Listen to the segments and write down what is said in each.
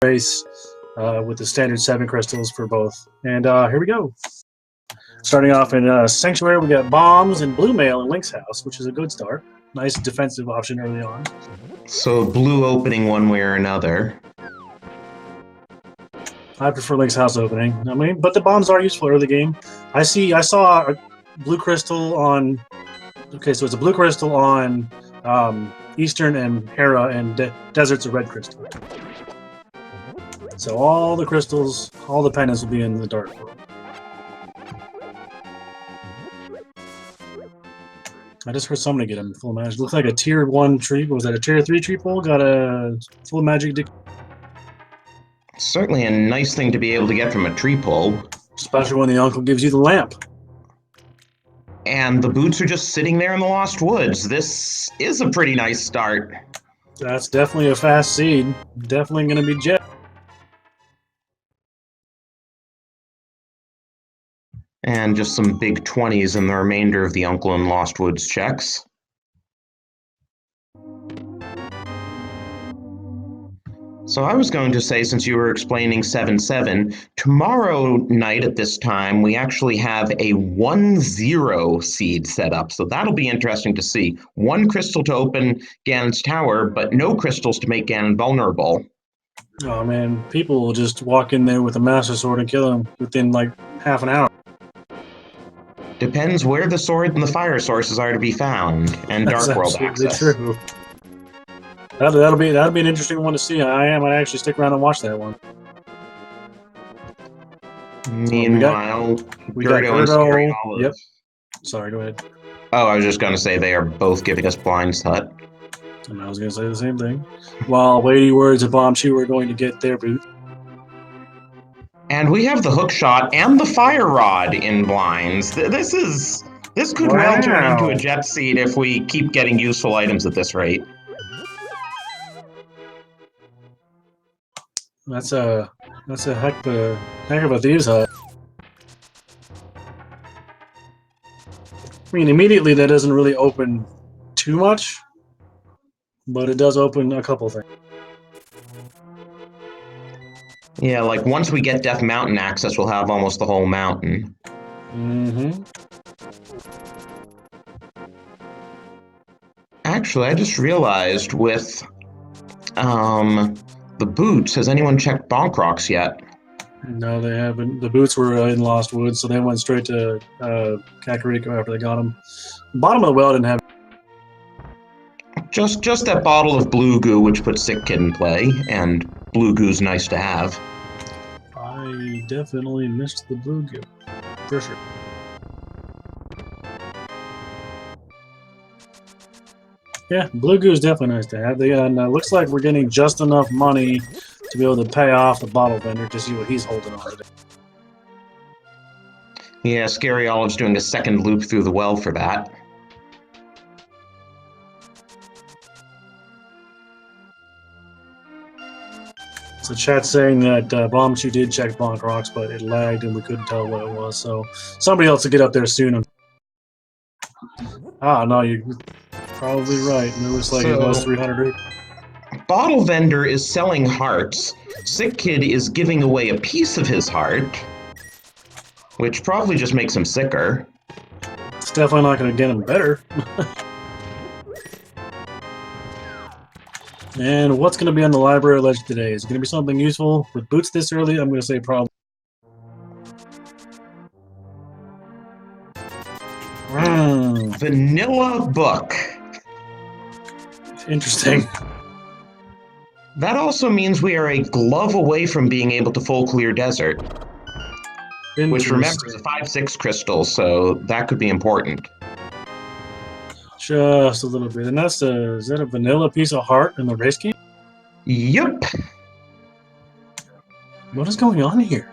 race with the standard 7 crystals for both. And here we go. Starting off in Sanctuary, we got Bombs and Blue Mail in Link's house, which is a good start. Nice defensive option early on. So blue opening one way or another. I prefer Link's house opening. I mean, but the bombs are useful early game. I saw a blue crystal on. Okay, so it's a blue crystal on Eastern and Hera, and Desert's a red crystal. So all the crystals, all the pendants will be in the dark world. I just heard somebody get him full magic. Looks like a tier 1 tree. Was that a tier 3 tree pole? Got a full magic. Certainly a nice thing to be able to get from a tree pull. Especially when the uncle gives you the lamp. And the boots are just sitting there in the Lost Woods. This is a pretty nice start. That's definitely a fast seed. Definitely going to be Jet. And just some big 20s in the remainder of the Uncle in Lost Woods checks. So I was going to say, since you were explaining 7-7, tomorrow night at this time, we actually have a 1-0 seed set up. So that'll be interesting to see. 1 crystal to open Ganon's tower, but no crystals to make Ganon vulnerable. Oh man, people will just walk in there with a Master Sword and kill him within like half an hour. Depends where the sword and the fire sources are to be found, and Dark World access. True. That'll be an interesting one to see. I might actually stick around and watch that one. Meanwhile, we got Gerdo and Scary Olive. Yep. Sorry, go ahead. Oh, I was just going to say they are both giving us Blind's Hut. And I was going to say the same thing. While Weighty Words and Bomb Chew are going to get their boot. And we have the hook shot and the fire rod in blinds. This could well turn into a jet seed if we keep getting useful items at this rate. That's a heck of a thieves' hut. I mean, immediately that doesn't really open too much, but it does open a couple things. Yeah, like once we get Death Mountain access, we'll have almost the whole mountain. Mm-hmm. Actually, I just realized with the boots, has anyone checked Bonk Rocks yet? No, they haven't. The boots were in Lost Woods, so they went straight to Kakariko after they got them. Bottom of the well didn't have. Just that bottle of blue goo, which puts Sick Kid in play, and blue goo's nice to have. I definitely missed the blue goo, for sure. Yeah, blue goo is definitely nice to have. Looks like we're getting just enough money to be able to pay off the bottle vendor to see what he's holding on today. Yeah, Scary Olive's doing a second loop through the well for that. So chat's saying that Bomb Chew did check Bonk Rocks, but it lagged and we couldn't tell what it was. So somebody else will get up there soon. Ah, no, you're probably right. It looks like it was 300. Bottle vendor is selling hearts. Sick Kid is giving away a piece of his heart, which probably just makes him sicker. It's definitely not going to get him better. And what's going to be on the library ledge today? Is it going to be something useful with boots this early? I'm going to say probably. Vanilla book. Interesting. That also means we are a glove away from being able to full clear desert. Which, remember, is a 5-6 crystal, so that could be important. Just a little bit. And is that a vanilla piece of heart in the race game? Yep. What is going on here?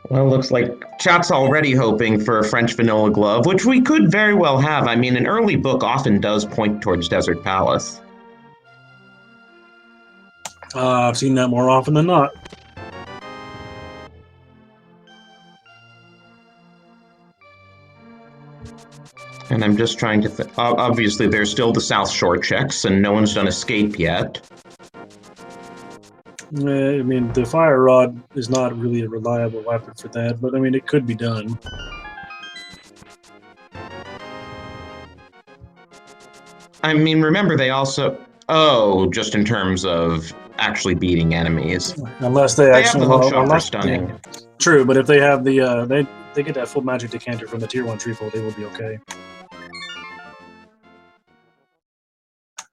Well, looks like chat's already hoping for a French vanilla glove, which we could very well have. I mean, an early book often does point towards Desert Palace. I've seen that more often than not. And I'm just trying to think. Obviously, there's still the South Shore checks, and no one's done escape yet. I mean, the fire rod is not really a reliable weapon for that, but I mean, it could be done. I mean, remember, they also... Oh, just in terms of actually beating enemies. Unless they They actually have the hookshot for unless, stunning. yeah. True, but if they have the they get that full magic decanter from the tier 1 treefold, they will be okay.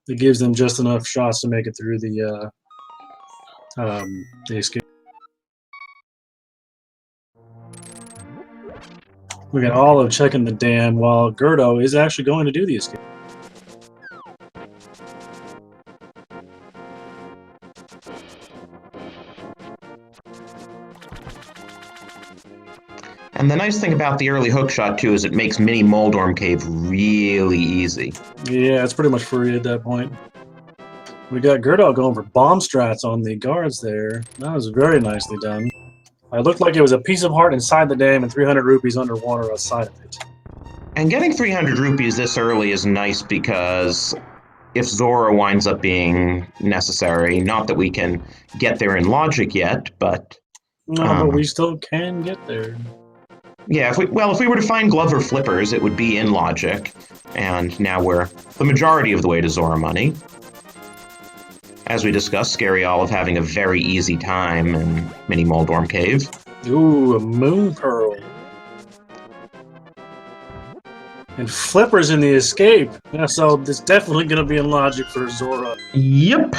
It gives them just enough shots to make it through the escape. We got Olive checking the dam while Gerdo is actually going to do the escape. And the nice thing about the early hookshot, too, is it makes Mini Moldorm Cave really easy. Yeah, it's pretty much free at that point. We got Gerdo going for bomb strats on the guards there. That was very nicely done. It looked like it was a piece of heart inside the dam and 300 rupees underwater outside of it. And getting 300 rupees this early is nice because if Zora winds up being necessary, not that we can get there in logic yet, but... No, but we still can get there. Yeah, if we were to find Glover Flippers, it would be in logic, and now we're the majority of the way to Zora money. As we discussed, Scary Olive having a very easy time in Mini Moldorm Cave. Ooh, a moon pearl. And Flipper's in the escape. Yeah, so it's definitely going to be in logic for Zora. Yep.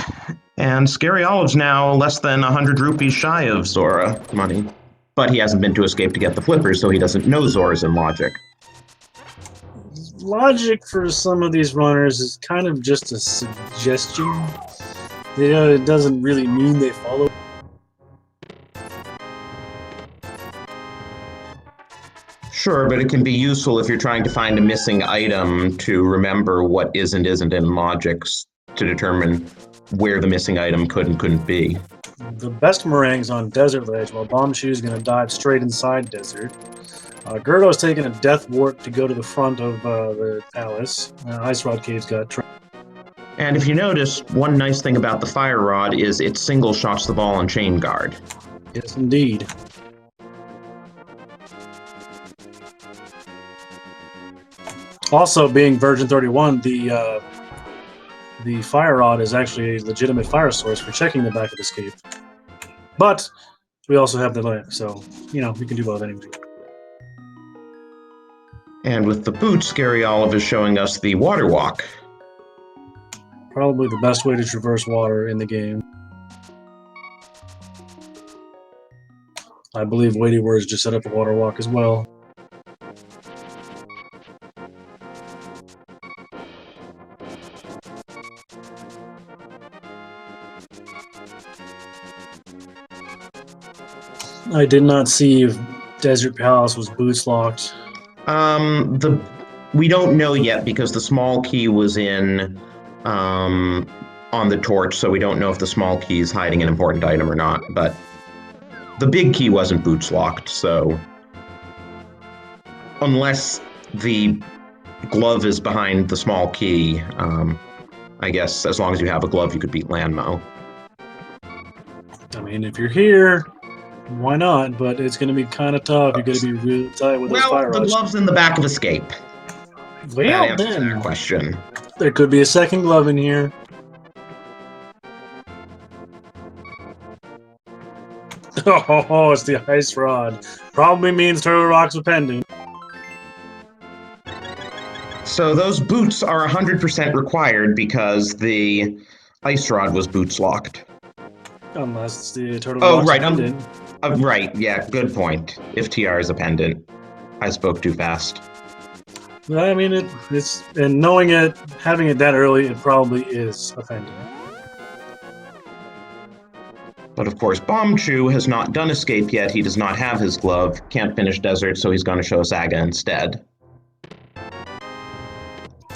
And Scary Olive's now less than 100 rupees shy of Zora money. But he hasn't been to escape to get the flippers, so he doesn't know Zora's in logic. Logic for some of these runners is kind of just a suggestion. You know, it doesn't really mean they follow. Sure, but it can be useful if you're trying to find a missing item to remember what is and isn't in logic to determine where the missing item could and couldn't be. The best meringues on Desert Ledge, while Bombchoo's going to dive straight inside Desert. Gerdo's taking a Death Wart to go to the front of the palace. Ice Rod Cave's got... And if you notice, one nice thing about the Fire Rod is it single shots the ball on Chain Guard. Yes, indeed. Also, being Virgin 31, the Fire Rod is actually a legitimate fire source for checking the back of the escape. But we also have the lamp, so, you know, we can do both anyway. And with the boots, Scary Olive is showing us the Water Walk. Probably the best way to traverse water in the game. I believe Weighty Words just set up a water walk as well. I did not see if Desert Palace was boots locked. We don't know yet because the small key was in on the torch, so we don't know if the small key is hiding an important item or not, but the big key wasn't boots locked, so unless the glove is behind the small key, I guess as long as you have a glove, you could beat Lanmo. I mean, if you're here, why not? But it's going to be kind of tough. You're going to be really tight with those fire rods. The glove's in the back of Escape. Well, that answers then, that question. There could be a second glove in here. Oh, it's the ice rod. Probably means Turtle Rock's a pendant. So those boots are 100% required because the ice rod was boots locked. Unless it's the Turtle Rock's right, pendant. Right, yeah, good point. If TR is a pendant. I spoke too fast. I mean, it's and knowing it, having it that early, it probably is a pendant. But of course, Bombchu has not done Escape yet. He does not have his glove. Can't finish Desert, so he's going to show Saga instead.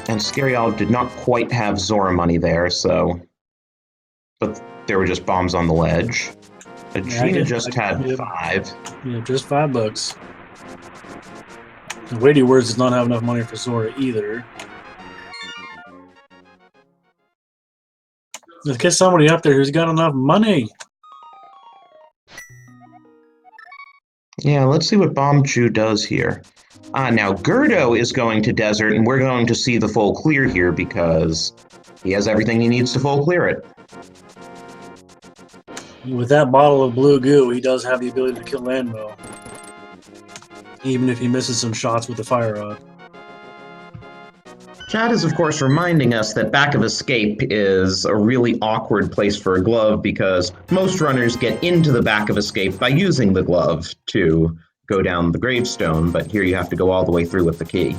And Scary Olive did not quite have Zora money there, so... But there were just bombs on the ledge. Gina just had 5. Yeah, just $5. Weighty Words does not have enough money for Zora either. Let's get somebody up there who's got enough money. Yeah, let's see what Bombchu does here. Now Gerdo is going to Desert, and we're going to see the full clear here because he has everything he needs to full clear it. With that bottle of blue goo, he does have the ability to kill Landmo. Even if he misses some shots with the fire rod. Chad is, of course, reminding us that Back of Escape is a really awkward place for a glove because most runners get into the Back of Escape by using the glove to go down the gravestone, but here you have to go all the way through with the key.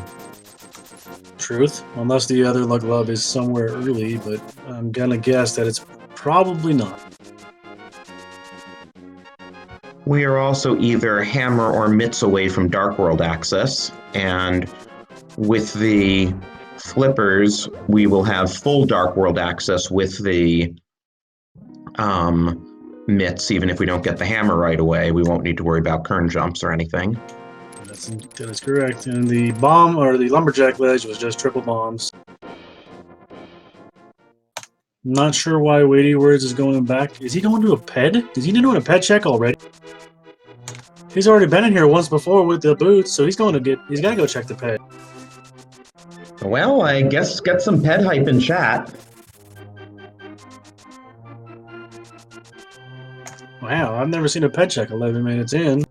Truth, unless the other glove is somewhere early, but I'm gonna guess that it's probably not. We are also either hammer or mitts away from Dark World access, and with the flippers, we will have full Dark World access with the mitts. Even if we don't get the hammer right away, we won't need to worry about kern jumps or anything. That is correct. And the bomb, or the lumberjack ledge, was just triple bombs. Not sure why Weighty Words is going back. Is he going to a ped? Is he doing a ped check already? He's already been in here once before with the boots, so he's got to go check the ped. Well, I guess get some ped hype in chat. Wow, I've never seen a ped check 11 minutes in.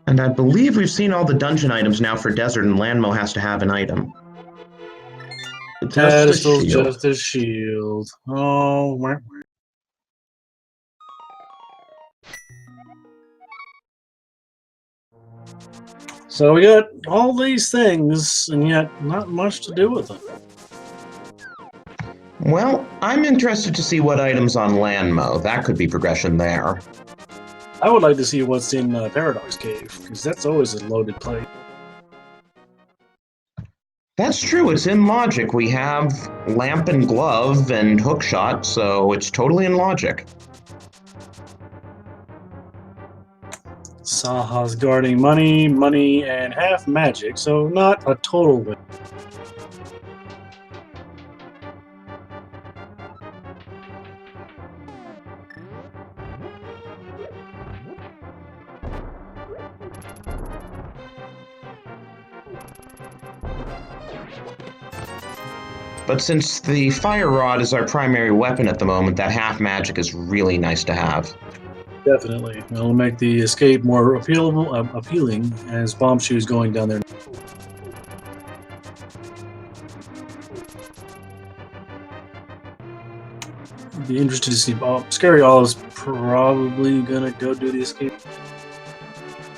And I believe we've seen all the dungeon items now for Desert, and Landmo has to have an item. Pedestal's just a shield. Oh, wah. So we got all these things, and yet not much to do with them. Well, I'm interested to see what items on Landmo. That could be progression there. I would like to see what's in Paradox Cave, because that's always a loaded plate. That's true, it's in logic. We have lamp and glove and hookshot, so it's totally in logic. Saha's guarding money, and half magic, so not a total win. But since the fire rod is our primary weapon at the moment, that half magic is really nice to have. Definitely. It'll make the escape more appealing as Bombshoe's going down there. Be interested to see. Scary Olive's probably gonna go do the escape.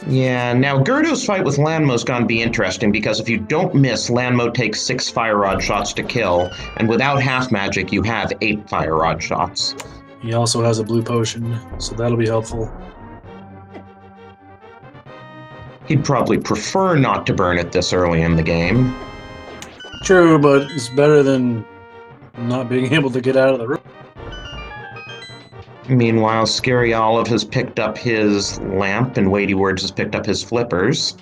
Yeah, now Gerdo's fight with Landmo's gonna be interesting because if you don't miss, Landmo takes 6 fire rod shots to kill, and without half magic, you have 8 fire rod shots. He also has a blue potion, so that'll be helpful. He'd probably prefer not to burn it this early in the game. True, but it's better than not being able to get out of the room. Meanwhile, Scary Olive has picked up his lamp, and Weighty Words has picked up his flippers.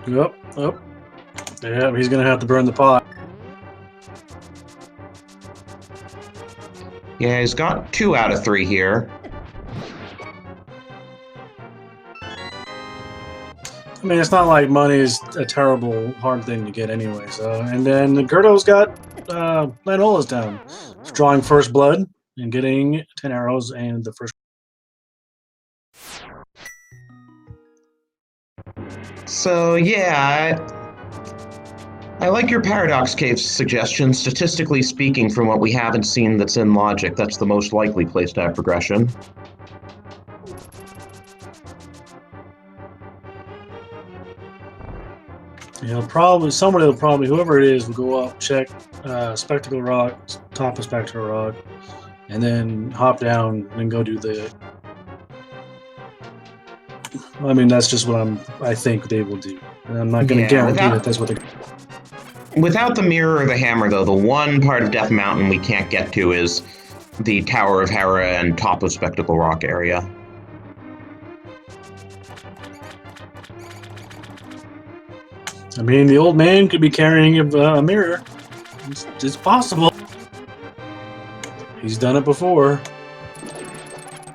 Yep. Yeah, he's gonna have to burn the pot. Yeah, he's got 2 out of 3 here. I mean, it's not like money is a terrible, hard thing to get anyway. So, and then Gerdo's got Lanola's down, drawing first blood and getting 10 arrows and the first. So yeah, I like your Paradox Cave suggestion. Statistically speaking, from what we haven't seen that's in logic, that's the most likely place to have progression. Whoever it is will go up, check Spectacle Rock, top of Spectacle Rock, and then hop down and go do the. I mean, that's just what I think they will do. And I'm not going to guarantee that that's what they. Without the mirror or the hammer, though, the one part of Death Mountain we can't get to is the Tower of Hera and top of Spectacle Rock area. I mean, the old man could be carrying a mirror. It's possible. He's done it before.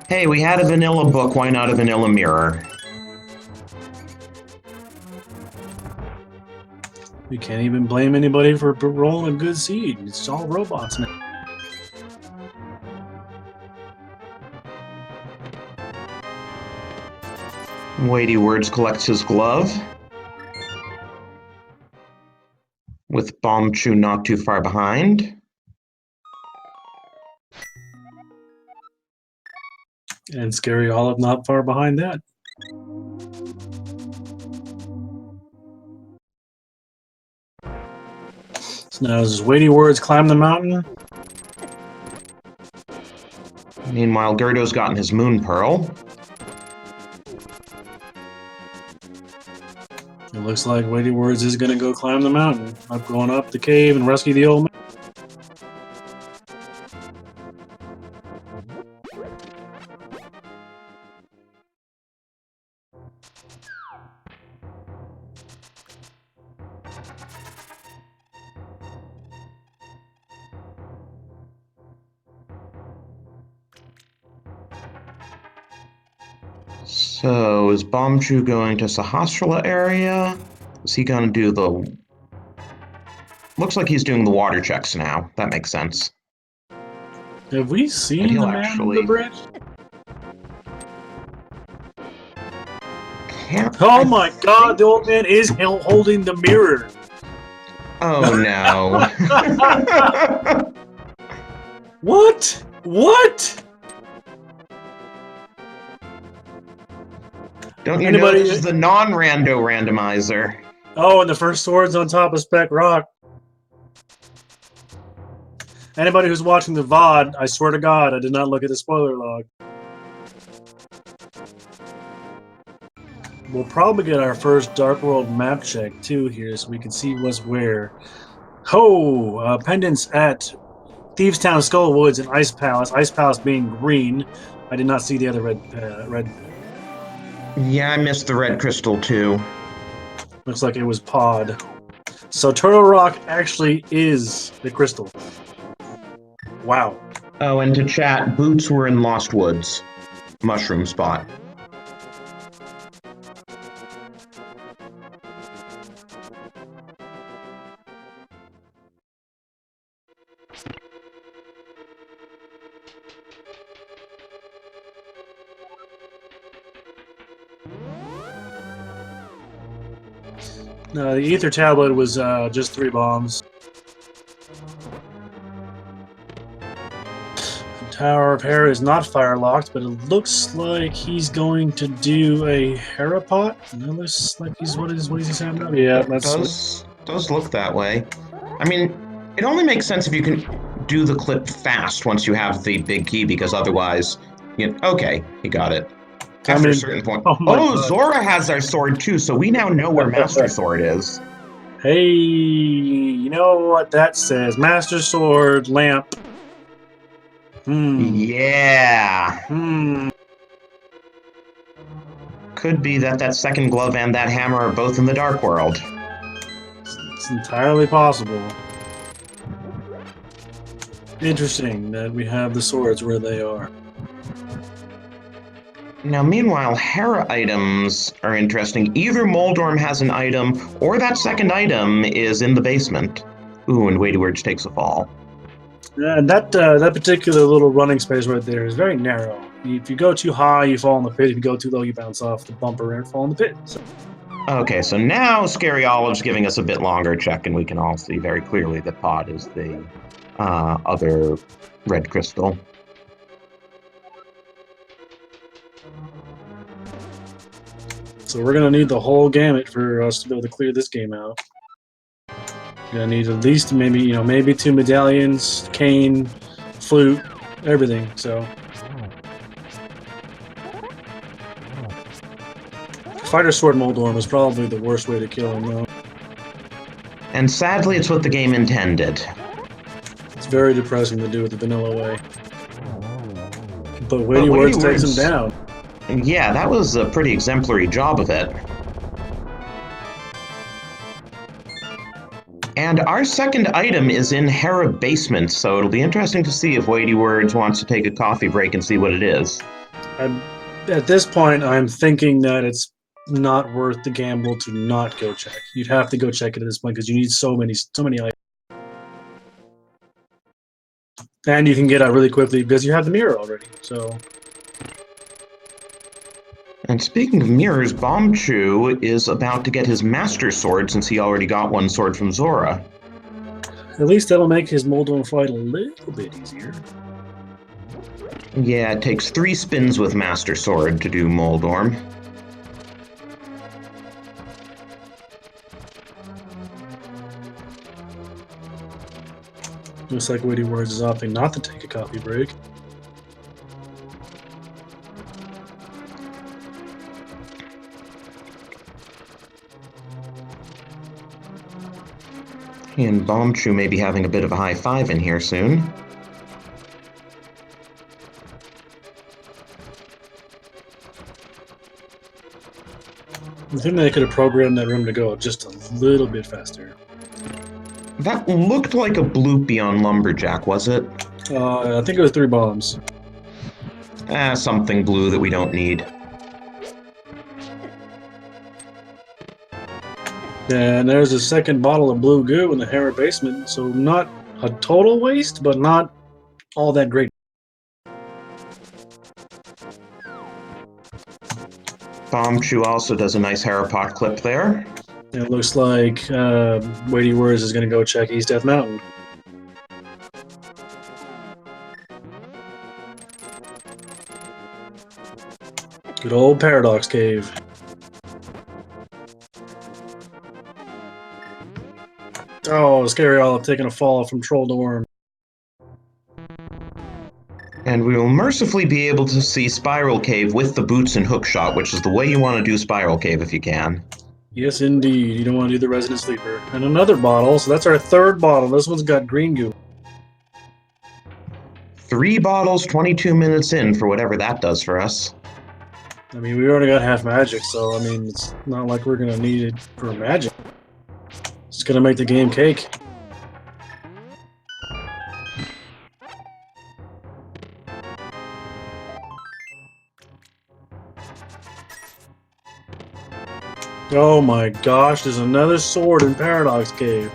Hey, we had a vanilla book, why not a vanilla mirror? You can't even blame anybody for rolling a good seed. It's all robots now. Weighty Words collects his glove. With Bomb Chew not too far behind. And Scary Olive not far behind that. So now as Weighty Words climb the mountain. Meanwhile, Gerdo's gotten his Moon Pearl. It looks like Weighty Words is going to go climb the mountain. Going up the cave and rescue the old man. So, is Bombchu going to Sahasrara area? Is he going to do the... Looks like he's doing the water checks now. That makes sense. Have we seen the man on the bridge? Oh my god, the old man is holding the mirror. Oh no. What? What? Don't you know this is the non-rando randomizer? Oh, and the first sword's on top of Spec Rock. Anybody who's watching the VOD, I swear to God, I did not look at the spoiler log. We'll probably get our first Dark World map check too here, so we can see what's where. Ho! Pendants at Thieves Town, Skull Woods, and Ice Palace. Ice Palace being green. I did not see the other red. Yeah, I missed the red crystal too. Looks like it was Pod. So Turtle Rock actually is the crystal. Wow. Oh, and to chat, boots were in Lost Woods. Mushroom spot. No, the Ether Tablet was just 3 bombs. The Tower of Hera is not fire locked, but it looks like he's going to do a Hera pot. It looks like he's what is he saying about? Yeah, that's does look that way. I mean, it only makes sense if you can do the clip fast once you have the big key, because otherwise, okay, he got it. After a certain point. Oh, Zora has our sword too, so we now know where Master Sword is. Hey, you know what that says? Master Sword, lamp. Yeah. Could be that second glove and that hammer are both in the Dark World. It's entirely possible. Interesting that we have the swords where they are. Now, meanwhile, Hera items are interesting. Either Moldorm has an item, or that second item is in the basement. Ooh, and Weighty Words takes a fall. And that particular little running space right there is very narrow. If you go too high, you fall in the pit. If you go too low, you bounce off the bumper and fall in the pit. So. Okay, so now Scary Olive's giving us a bit longer check, and we can all see very clearly that Pod is the other red crystal. So we're going to need the whole gamut for us to be able to clear this game out. You're going to need at least maybe 2 medallions, cane, flute, everything. So Fighter Sword Moldorm is probably the worst way to kill him, though. And sadly, it's what the game intended. It's very depressing to do it the vanilla way. But Weighty Words takes him down. Yeah, that was a pretty exemplary job of it. And our second item is in Hera Basement, so it'll be interesting to see if Weighty Words wants to take a coffee break and see what it is. At this point, I'm thinking that it's not worth the gamble to not go check. You'd have to go check it at this point because you need so many items. And you can get out really quickly because you have the mirror already, so... And speaking of mirrors, Bombchu is about to get his Master Sword since he already got one sword from Zora. At least that'll make his Moldorm fight a little bit easier. Yeah, it takes 3 spins with Master Sword to do Moldorm. Looks like Weighty Words is opting not to take a coffee break. And Bombchu may be having a bit of a high five in here soon. I think they could have programmed that room to go just a little bit faster. That looked like a bloopy on Lumberjack, was it? I think it was 3 bombs. Something blue that we don't need. And there's a second bottle of blue goo in the Hera Basement, so not a total waste, but not all that great. Bombchu also does a nice Hera pot clip there. It looks like Weighty Words is going to go check East Death Mountain. Good old Paradox Cave. Oh, Scary Olive taking a fall from Troll Dorm. And we will mercifully be able to see Spiral Cave with the boots and hookshot, which is the way you want to do Spiral Cave if you can. Yes, indeed. You don't want to do the Resident Sleeper. And another bottle, so that's our 3rd bottle. This one's got green goo. 3 bottles, 22 minutes in for whatever that does for us. I mean, we already got half magic, so, I mean, it's not like we're going to need it for magic. It's going to make the game cake. Oh my gosh, there's another sword in Paradox Cave.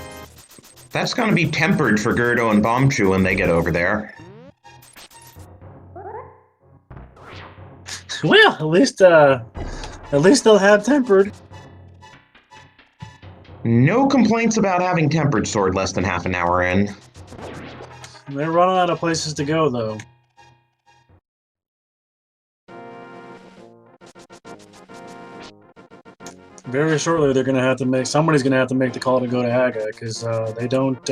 That's going to be tempered for Gerdo and Bombchu when they get over there. Well, at least they'll have tempered. No complaints about having tempered sword less than half an hour in. They're running out of places to go, though. Very shortly, somebody's gonna have to make the call to go to Aga because they don't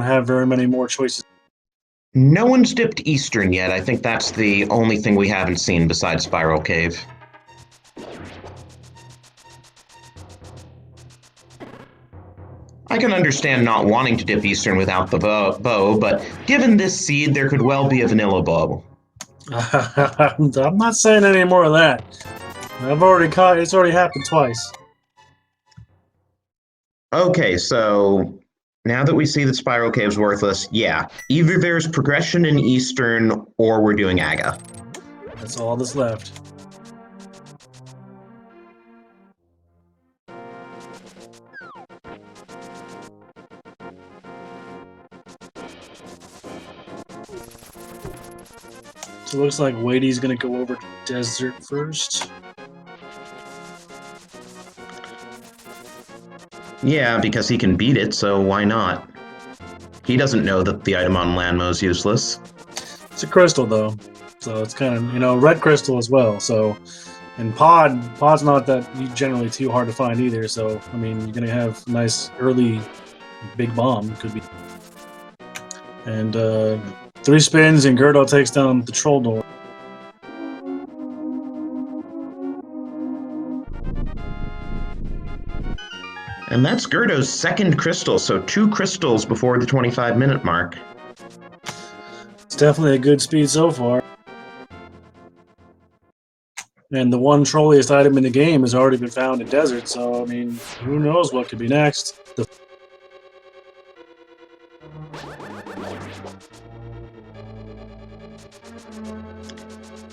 have very many more choices. No one's dipped Eastern yet. I think that's the only thing we haven't seen besides Spiral Cave. I can understand not wanting to dip Eastern without the bow, but given this seed, there could well be a vanilla bow. I'm not saying any more of that. It's already happened twice. Okay, so now that we see that Spiral Cave's worthless, yeah, either there's progression in Eastern or we're doing Aga. That's all that's left. So it looks like Weighty's gonna go over to Desert first. Yeah, because he can beat it, so why not? He doesn't know that the item on Lanmo is useless. It's a crystal, though. So it's kind of, red crystal as well. So, and pod's not that generally too hard to find either. So, I mean, you're going to have a nice early big bomb, could be. And 3 spins, and Gerdo takes down the Troll Door. And that's Gerdo's second crystal, so 2 crystals before the 25-minute mark. It's definitely a good speed so far. And the one trolliest item in the game has already been found in desert, so I mean, who knows what could be next?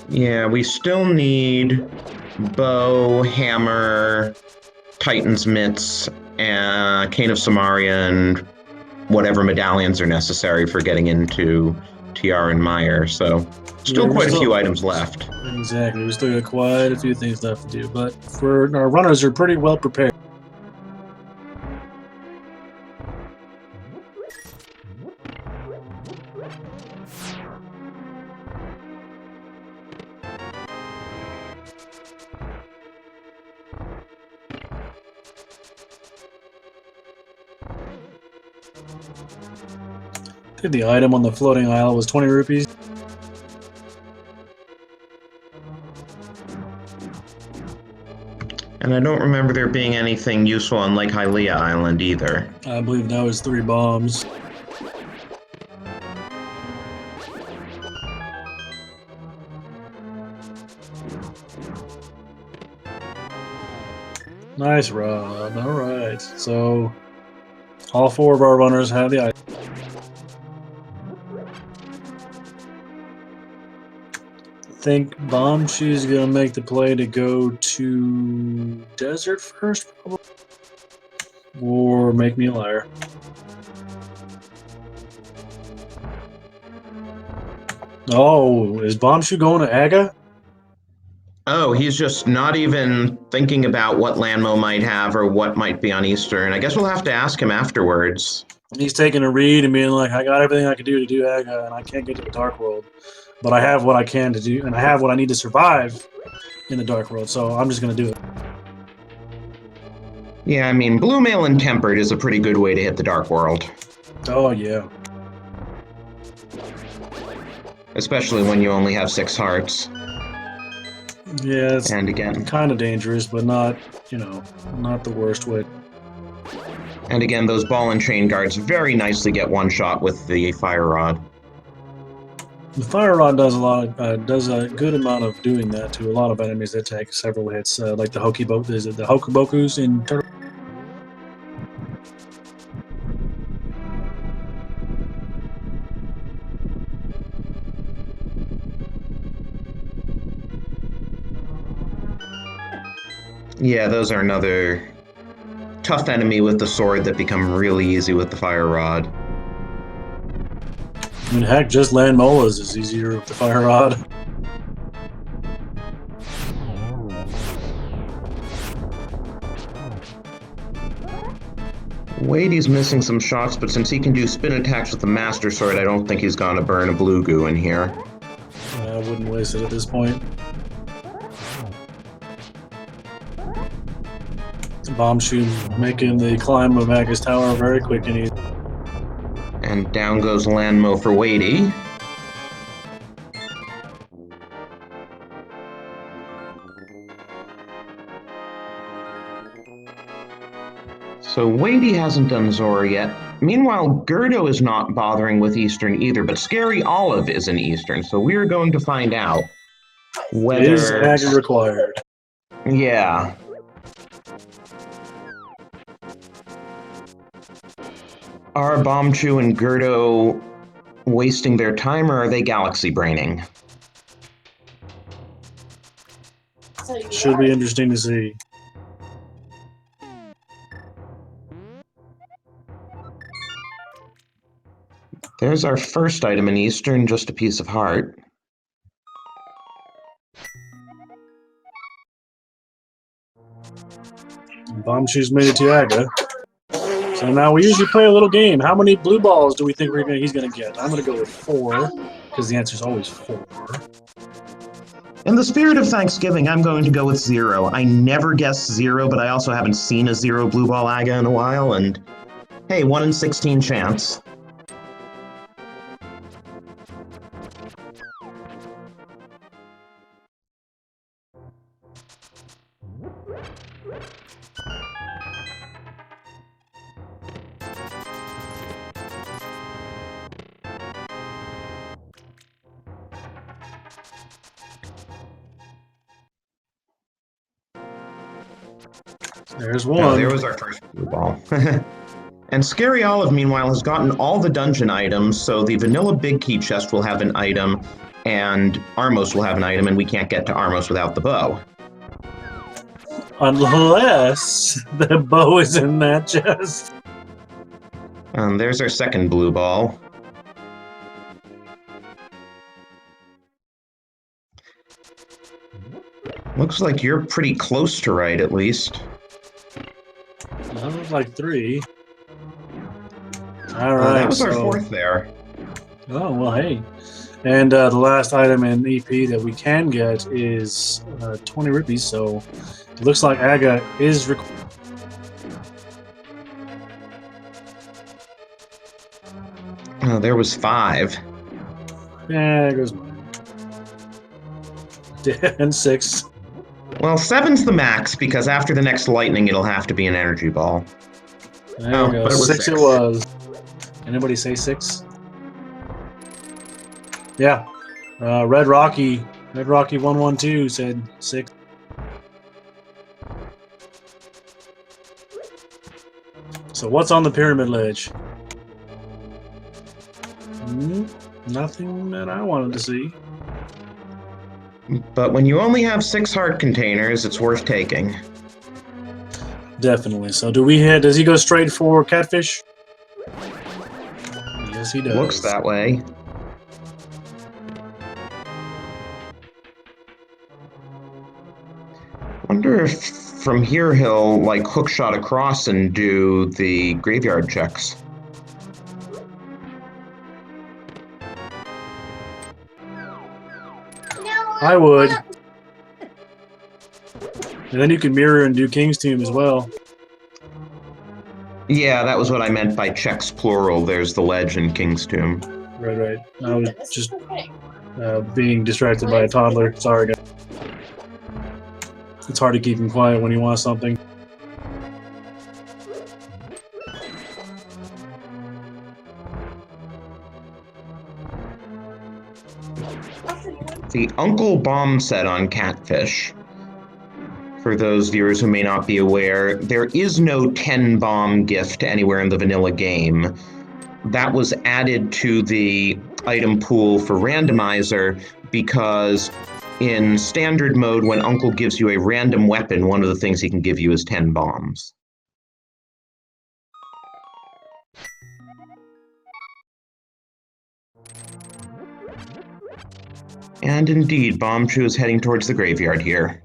Yeah, we still need bow, hammer, Titan's mitts, Cane of Samaria, and whatever medallions are necessary for getting into Tiara and Meyer. So still Yeah, quite a few items left. Exactly, we still got quite a few things left to do, but our runners are pretty well prepared. I think the item on the floating isle was 20 rupees. And I don't remember there being anything useful on Lake Hylia Island either. I believe that was 3 bombs. Nice run. Alright, so all 4 of our runners have the item. I think Bombshoe's gonna make the play to go to desert first, probably. Or make me a liar. Oh, is Bombshoe going to Aga? Oh, he's just not even thinking about what Lanmo might have or what might be on Eastern. I guess we'll have to ask him afterwards. He's taking a read and being like, I got everything I can do to do Aga, and I can't get to the Dark World. But I have what I can to do, and I have what I need to survive in the Dark World, so I'm just going to do it. Yeah, I mean, Blue Mail and Tempered is a pretty good way to hit the Dark World. Oh, yeah. Especially when you only have 6 hearts. Yeah, it's and again, kind of dangerous, but not, not the worst way. And again, those ball and chain guards very nicely get one shot with the fire rod. The fire rod does does a good amount of doing that to a lot of enemies that take several hits, like the Hokubokus in Turtle. Yeah, those are another tough enemy with the sword that become really easy with the fire rod. I mean, heck, just land molas is easier with the fire rod. Wade's missing some shots, but since he can do spin attacks with the Master Sword, I don't think he's gonna burn a blue goo in here. I wouldn't waste it at this point. Bombshoe making the climb of Aga's Tower very quick and easy. And down goes Lanmo for Wadey. So Wadey hasn't done Zora yet. Meanwhile, Gerdo is not bothering with Eastern either, but Scary Olive is in Eastern, so we're going to find out whether... Is Aga required? Yeah. Are Bombchu and Gerdo wasting their time, or are they galaxy braining? Should be interesting to see. There's our first item in Eastern, just a piece of heart. Bombshoe's made it to Aga. So now we usually play a little game. How many blue balls do we think he's going to get? I'm going to go with 4, because the answer is always 4. In the spirit of Thanksgiving, I'm going to go with 0. I never guess 0, but I also haven't seen a 0 blue ball Aga in a while, and hey, 1 in 16 chance. There's Oh, one. there was our first blue ball. And Scary Olive, meanwhile, has gotten all the dungeon items, so the vanilla big key chest will have an item, and Armos will have an item, and we can't get to Armos without the bow. Unless the bow is in that chest. And there's our second blue ball. Looks like you're pretty close to right, at least. That was like 3. All right. That was our fourth there. Oh, well, hey. And the last item in EP that we can get is 20 rupees, so it looks like Aga is There was 5. yeah, there goes mine. And 6. Well, 7's the max, because after the next lightning, it'll have to be an energy ball. There we go. But it was 6 it was. Anybody say 6? Yeah. Red Rocky 112 said 6. So what's on the pyramid ledge? Nothing that I wanted to see. But when you only have 6 heart containers, it's worth taking. Definitely. So do we hit? Does he go straight for catfish? Yes, he does. Looks that way. Wonder if from here he'll like hookshot across and do the graveyard checks. I would. And then you can mirror and do King's Tomb as well. Yeah, that was what I meant by checks plural. There's the ledge in King's Tomb. Right. I was just being distracted by a toddler. Sorry, guys. It's hard to keep him quiet when he wants something. The Uncle Bomb set on Catfish. For those viewers who may not be aware, there is no 10 bomb gift anywhere in the vanilla game. That was added to the item pool for Randomizer because in standard mode, when Uncle gives you a random weapon, one of the things he can give you is 10 bombs. And indeed, Bombchu is heading towards the graveyard here.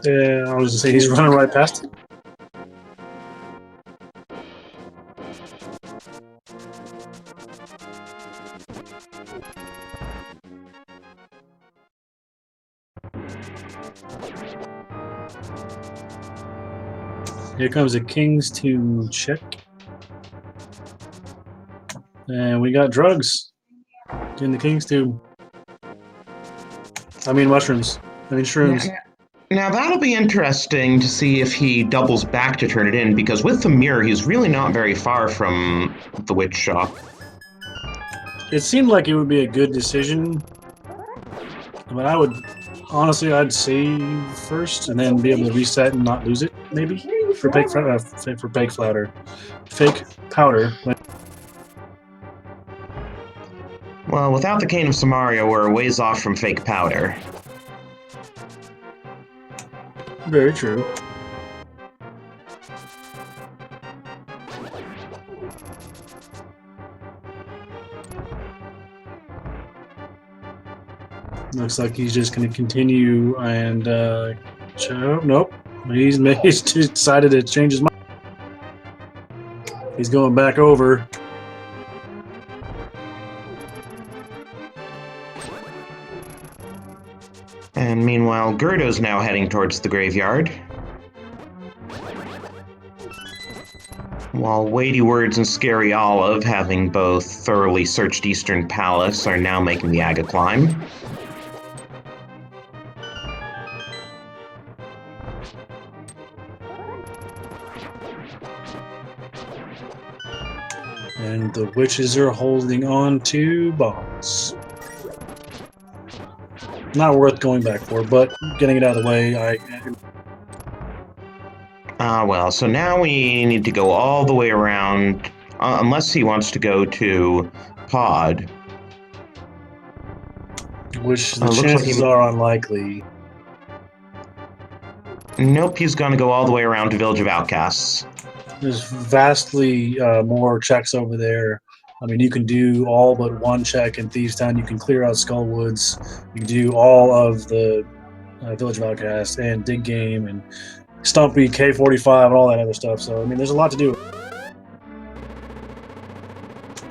Yeah, I was just saying he's running right past it. Here comes a King's Tomb check. And we got drugs in the King's Tomb. I mean mushrooms. I mean shrooms. Now that'll be interesting to see if he doubles back to turn it in, because with the mirror, he's really not very far from the witch shop. It seemed like it would be a good decision, but I would honestly, I'd save first and then be able to reset and not lose it, maybe for fake powder. Well, without the Cane of Samaria, we're a ways off from fake powder. Very true. Looks like he's just going to continue and nope. He's decided to change his mind. He's going back over. And meanwhile, Gerdo's now heading towards the graveyard. While Weighty Words and Scary Olive, having both thoroughly searched Eastern Palace, are now making the Aga climb. And the witches are holding on to bombs. Not worth going back for, but getting it out of the way, Well, so now we need to go all the way around, unless he wants to go to Pod. which the Looks like chances are unlikely. Nope, he's going to go all the way around to Village of Outcasts. There's vastly more checks over there. I mean, you can do all but one check in Thieves Town. You can clear out Skullwoods. You can do all of the Village of Outcasts and Dig Game and Stumpy, K45, and all that other stuff. So, I mean, there's a lot to do.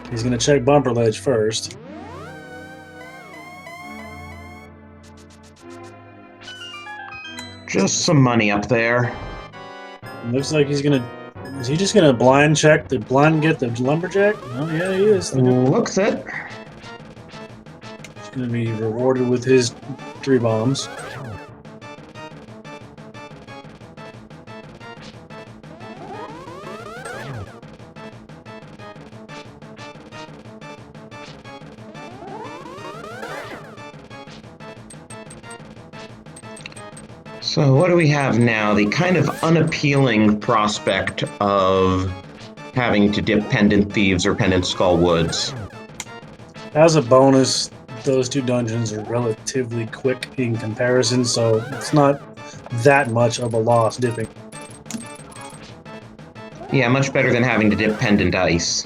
He's going to check Bumper Ledge first. Just some money up there. Looks like he's going to... Is he just going to blind check the blind get the lumberjack? Oh, yeah, he is. Looks it. He's going to be rewarded with his 3 bombs. So what do we have now? The kind of unappealing prospect of having to dip Pendant Thieves or Pendant Skullwoods. As a bonus, those 2 dungeons are relatively quick in comparison, so it's not that much of a loss dipping. Yeah, much better than having to dip Pendant Ice.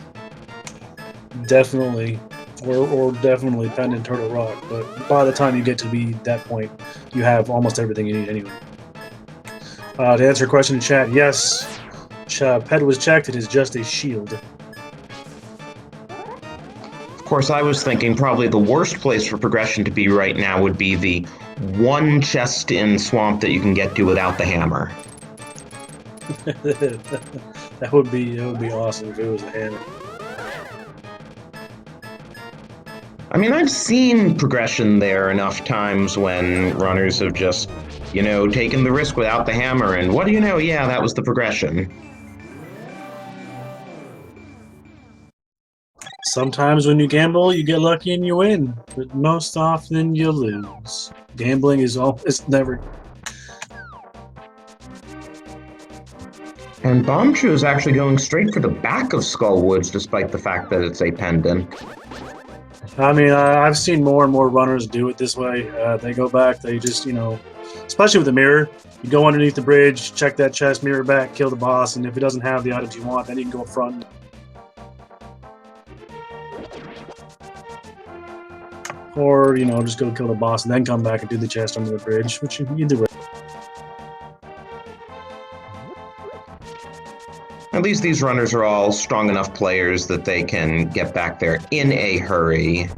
Definitely. Or definitely Pendant Turtle Rock, but by the time you get to be that point, you have almost everything you need anyway. To answer your question in chat, yes, Ped was checked. It is just a shield. Of course, I was thinking probably the worst place for progression to be right now would be the one chest in Swamp that you can get to without the hammer. That would be awesome if it was a hammer. I mean, I've seen progression there enough times when runners have just, you know, taken the risk without the hammer, and what do you know? Yeah, that was the progression. Sometimes when you gamble, you get lucky and you win, but most often you lose. Gambling is never. And Bombchu is actually going straight for the back of Skullwoods, despite the fact that it's a pendant. I mean, I've seen more and more runners do it this way. They go back, they just, you know, especially with the mirror, you go underneath the bridge, check that chest, mirror back, kill the boss, and if it doesn't have the items you want, then you can go up front. Or, you know, just go kill the boss and then come back and do the chest under the bridge, which either way. At least these runners are all strong enough players that they can get back there in a hurry.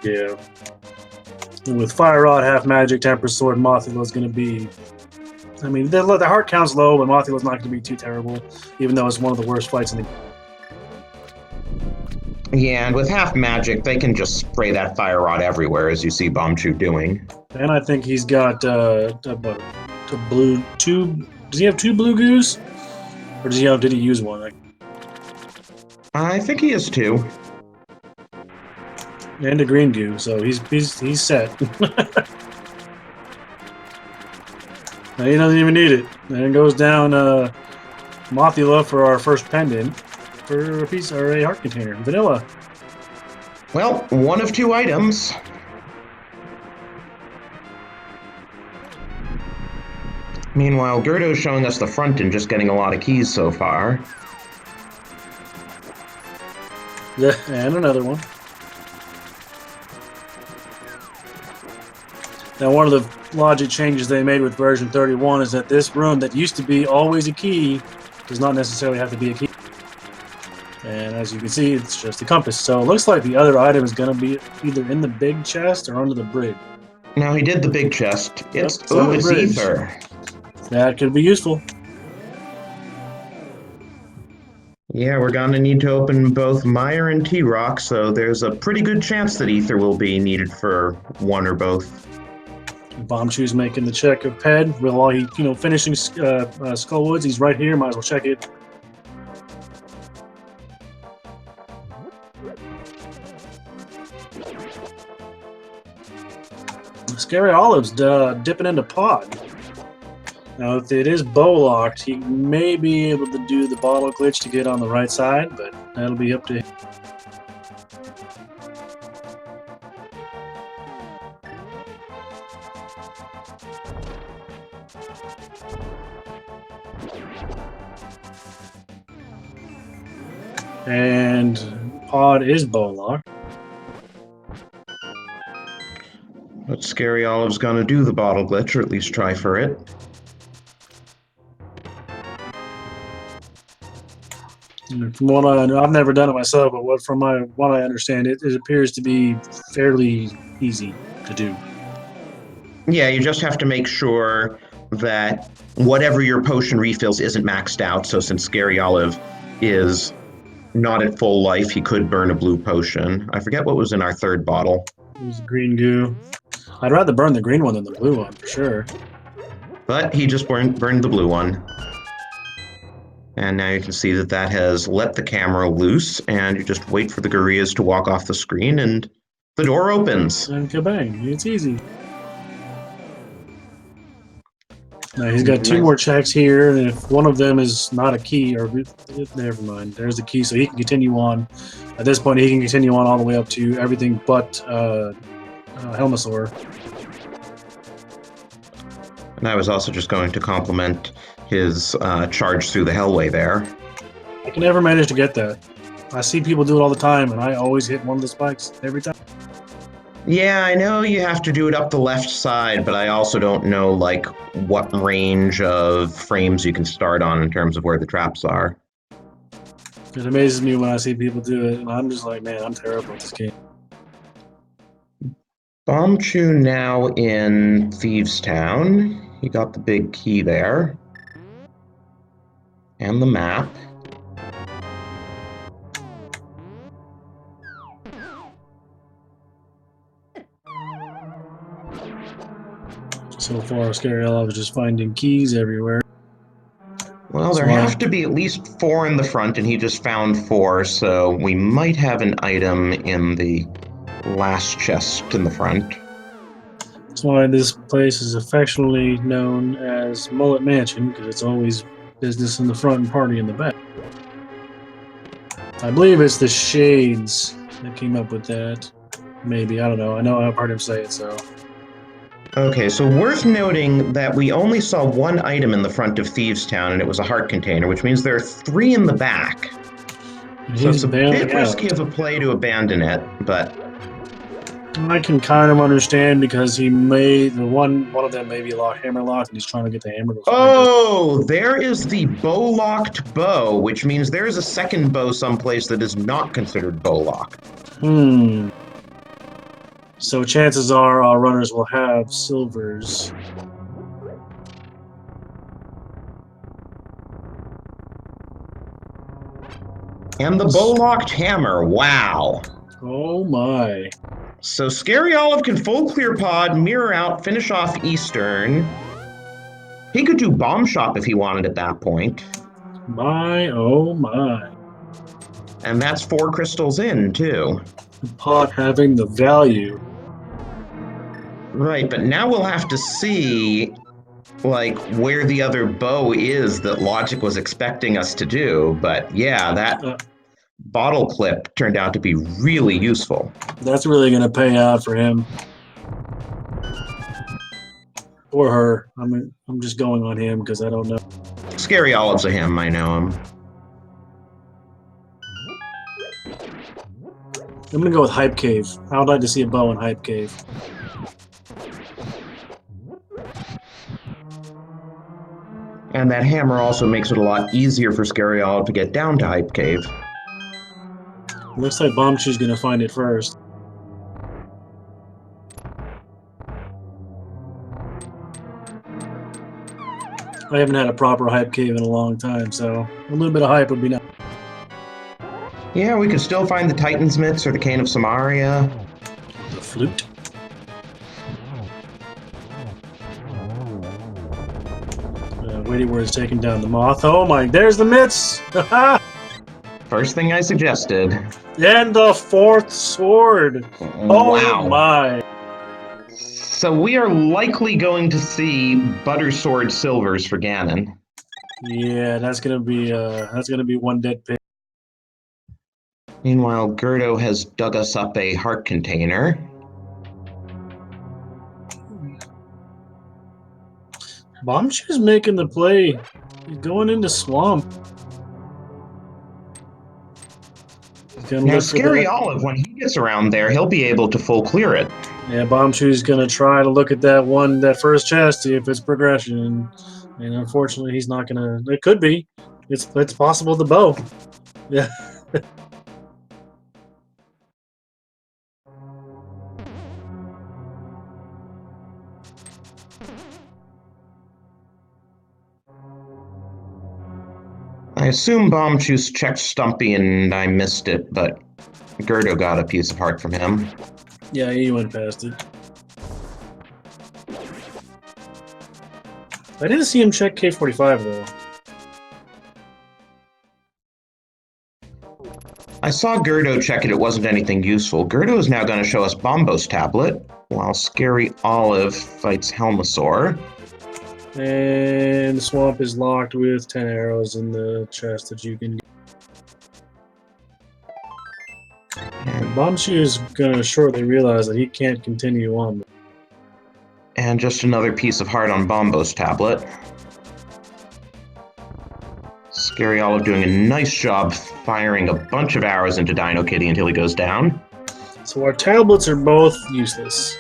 Yeah. And with Fire Rod, Half Magic, Temper Sword, Mothula's going to be... I mean, the heart count's low, but Mothula's not going to be too terrible, even though it's one of the worst fights in the game. Yeah, and with Half Magic, they can just spray that Fire Rod everywhere, as you see Bombchu doing. And I think he's got a blue... Does he have 2 blue goos? Or did he use one? I think he is 2. And a green goo, so he's set. Now he doesn't even need it. There goes down Mothula for our first pendant for a piece or a heart container. Vanilla. Well, one of 2 items. Meanwhile, Gerdo's showing us the front and just getting a lot of keys so far. Yeah, and another one. Now, one of the logic changes they made with version 31 is that this room that used to be always a key does not necessarily have to be a key. And as you can see, it's just a compass. So it looks like the other item is going to be either in the big chest or under the bridge. Now he did the big chest. It's bridge. ether. That could be useful. Yeah, we're going to need to open both Mire and T-Rock, so there's a pretty good chance that ether will be needed for one or both. Bombchu's making the check of Ped while he, finishing Skullwoods. He's right here. Might as well check it. Scary Olive's dipping into Pod. Now, if it is bow locked, he may be able to do the bottle glitch to get on the right side, but that'll be up to him. And Pod is bow locked. But Scary Olive's gonna do the bottle glitch, or at least try for it. From what I've never done it myself, but what I understand, it appears to be fairly easy to do. Yeah, you just have to make sure that whatever your potion refills isn't maxed out. So since Scary Olive is not at full life, he could burn a blue potion. I forget what was in our third bottle. It was green goo. I'd rather burn the green one than the blue one, for sure. But he just burned the blue one. And now you can see that that has let the camera loose, and you just wait for the gorillas to walk off the screen, and the door opens. And kabang, it's easy. Now he's got two more checks here, and if one of them is not a key, or never mind, there's the key, so he can continue on. At this point, he can continue on all the way up to everything but Helmasaur. And I was also just going to compliment his charge through the hellway there. I can never manage to get that. I see people do it all the time, and I always hit one of the spikes every time. Yeah, I know you have to do it up the left side, but I also don't know like what range of frames you can start on in terms of where the traps are. It amazes me when I see people do it, and I'm just like, man, I'm terrible at this game. Bombchu now in Thieves Town. He got the big key there. And the map. So far, Scary Olive is just finding keys everywhere. Well, there have to be at least 4 in the front, and he just found 4, so we might have an item in the last chest in the front. That's why this place is affectionately known as Mullet Mansion, because it's always business in the front and party in the back. I believe it's the Shades that came up with that. Maybe, I don't know. I know I've heard him say it, so. Okay, so worth noting that we only saw 1 item in the front of Thieves Town, and it was a heart container, which means there are 3 in the back. So it's a bit risky of a play to abandon it, but I can kind of understand because he made one of them may be hammer locked, and he's trying to get the hammer to Oh, there is the bow-locked bow, which means there is a second bow someplace that is not considered bow-locked. So chances are our runners will have silvers. And the bow-locked hammer, wow. Oh my. So Scary Olive can full clear Pod, mirror out, finish off Eastern. He could do Bomb Shop if he wanted at that point. My, oh my. And that's 4 crystals in, too. Pod having the value. Right, but now we'll have to see, like, where the other bow is that Logic was expecting us to do. But yeah, that bottle clip turned out to be really useful. That's really going to pay out for him. Or her. I mean, I'm just going on him because I don't know. Scary Olive's a him, I know him. I'm going to go with Hype Cave. I would like to see a bow in Hype Cave. And that hammer also makes it a lot easier for Scary Olive to get down to Hype Cave. Looks like Bombchu's going to find it first. I haven't had a proper Hype Cave in a long time, so a little bit of hype would be nice. Yeah, we could still find the Titan's Mitts or the Cane of Samaria. The flute. Waiting where it's taking down the moth. Oh my, there's the mitts! First thing I suggested. And the 4th sword! Oh wow. My! So we are likely going to see Butter Sword Silvers for Ganon. Yeah, that's gonna be one dead pig. Meanwhile, Gerdo has dug us up a heart container. Bombchoo's making the play. He's going into swamp. Now, Scary Olive, when he gets around there, he'll be able to full clear it. Yeah, Bombchoo's gonna try to look at that first chest, see if it's progression, and unfortunately, he's not gonna. It could be. It's possible the bow. Yeah. I assume Bombchoo's checked Stumpy and I missed it, but Gerdo got a piece of heart from him. Yeah, he went past it. I didn't see him check K45 though. I saw Gerdo check it, it wasn't anything useful. Gerdo is now going to show us Bombos Tablet, while Scary Olive fights Helmasaur. And the swamp is locked with 10 arrows in the chest that you can get. And Bombchoo is going to shortly realize that he can't continue on. And just another piece of heart on Bombos Tablet. Scary Olive doing a nice job firing a bunch of arrows into Dino Kitty until he goes down. So our tablets are both useless.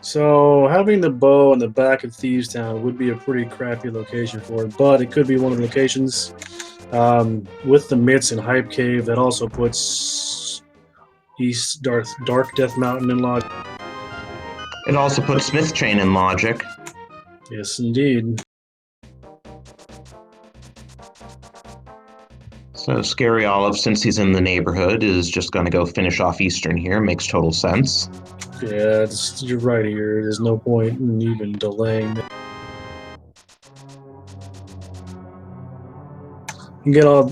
So having the bow in the back of Thieves Town would be a pretty crappy location for it, but it could be one of the locations with the Mitts and Hype Cave that also puts East Dark Death Mountain in logic. It also puts Smith Chain in logic. Yes, indeed. So Scary Olive, since he's in the neighborhood, is just going to go finish off Eastern here. Makes total sense. Yeah, you're right here. There's no point in even delaying. Get all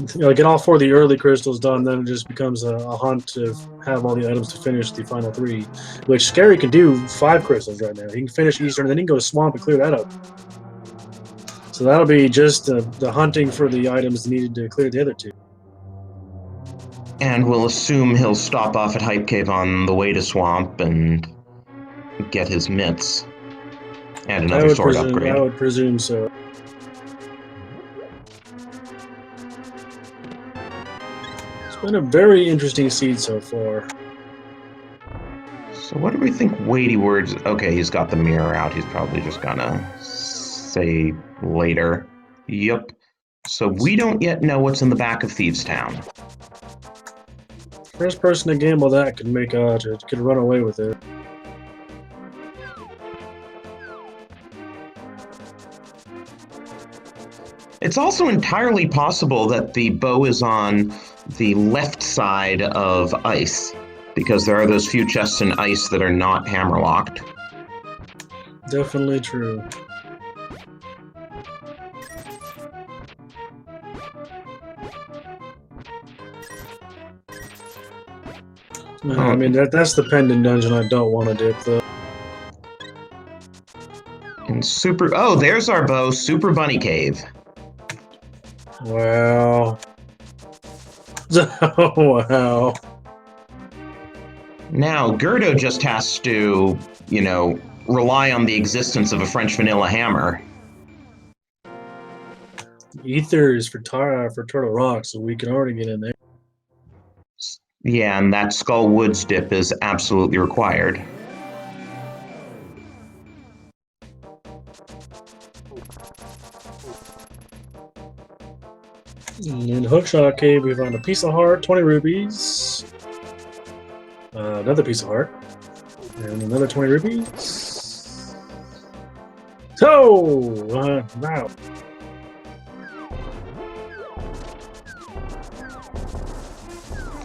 4 of the early crystals done, then it just becomes a hunt to have all the items to finish the final 3, which Scary can do 5 crystals right now. He can finish Eastern, and then he can go to Swamp and clear that up. So that'll be just the hunting for the items needed to clear the other 2. And we'll assume he'll stop off at Hype Cave on the way to Swamp and get his mitts. And another sword upgrade. I would presume so. It's been a very interesting seed so far. So what do we think weighty words... Okay, he's got the mirror out. He's probably just gonna say later. Yup. So we don't yet know what's in the back of Thieves Town. First person to gamble that could run away with it. It's also entirely possible that the bow is on the left side of ice, because there are those few chests in ice that are not hammerlocked. Definitely true. I mean, that's the pendant dungeon I don't want to dip, though. And oh, there's our bow, Super Bunny Cave. Wow. Wow. Now, Gerdo just has to, rely on the existence of a French vanilla hammer. Ether is for Turtle Rock, so we can already get in there. Yeah, and that Skull Woods dip is absolutely required. In Hookshot Cave, we found a piece of heart, 20 rubies. Another piece of heart. And another 20 rubies. Oh! Wow.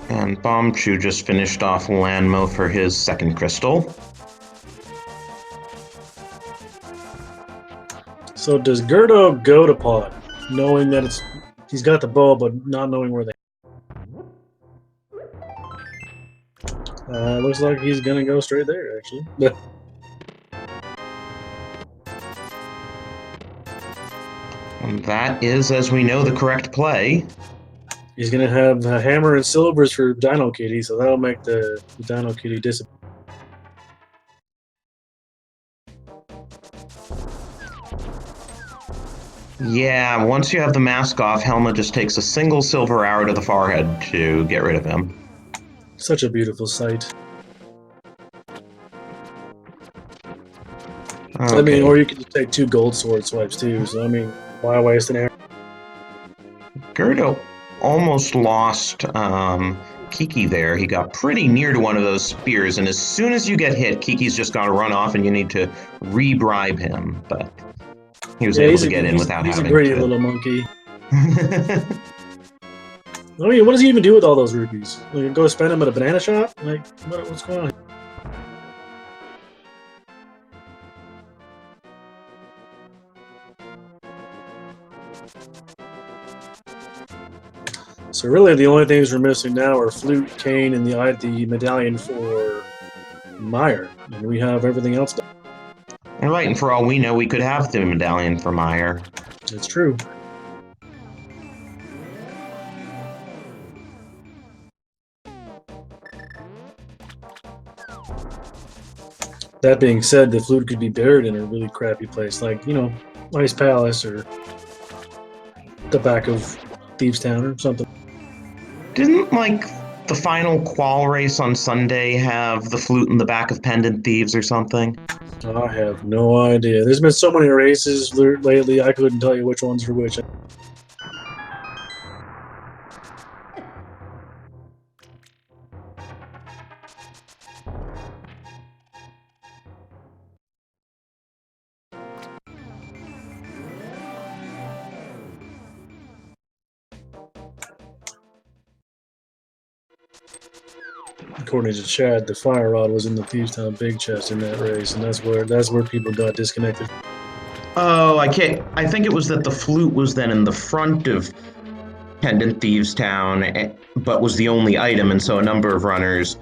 And Bombchoo just finished off Lanmo for his second crystal. So does Gerdo go to pot, knowing that he's got the bow, but not knowing where they... Looks like he's gonna go straight there, actually. And that is, as we know, the correct play. He's gonna have hammer and silvers for Dino Kitty, so that'll make the Dino Kitty disappear. Yeah, once you have the mask off, Helma just takes a single silver arrow to the forehead to get rid of him. Such a beautiful sight. Okay. I mean, or you could just take 2 gold sword swipes too, so I mean, why waste an arrow? Gerdo almost lost Kiki there. He got pretty near to one of those spears, and as soon as you get hit, Kiki's just got to run off, and you need to re-bribe him. But he was able to get in without having to. He's a greedy little monkey. I mean, what does he even do with all those rupees? Like, go spend them at a banana shop? Like, what's going on? So really, the only things we're missing now are Flute, Cane, and the medallion for Meyer, and we have everything else done. All right, and for all we know, we could have the medallion for Meyer. It's true. That being said, the Flute could be buried in a really crappy place, like, you know, Ice Palace or the back of Thieves Town or something. Didn't, like, the final qual race on Sunday have the Flute in the back of Pendant Thieves or something? I have no idea. There's been so many races lately, I couldn't tell you which ones are which. According to Chad, the fire rod was in the Thieves Town big chest in that race, and that's where people got disconnected. Oh, I think it was that the Flute was then in the front of Pendant Thieves Town, but was the only item, and so a number of runners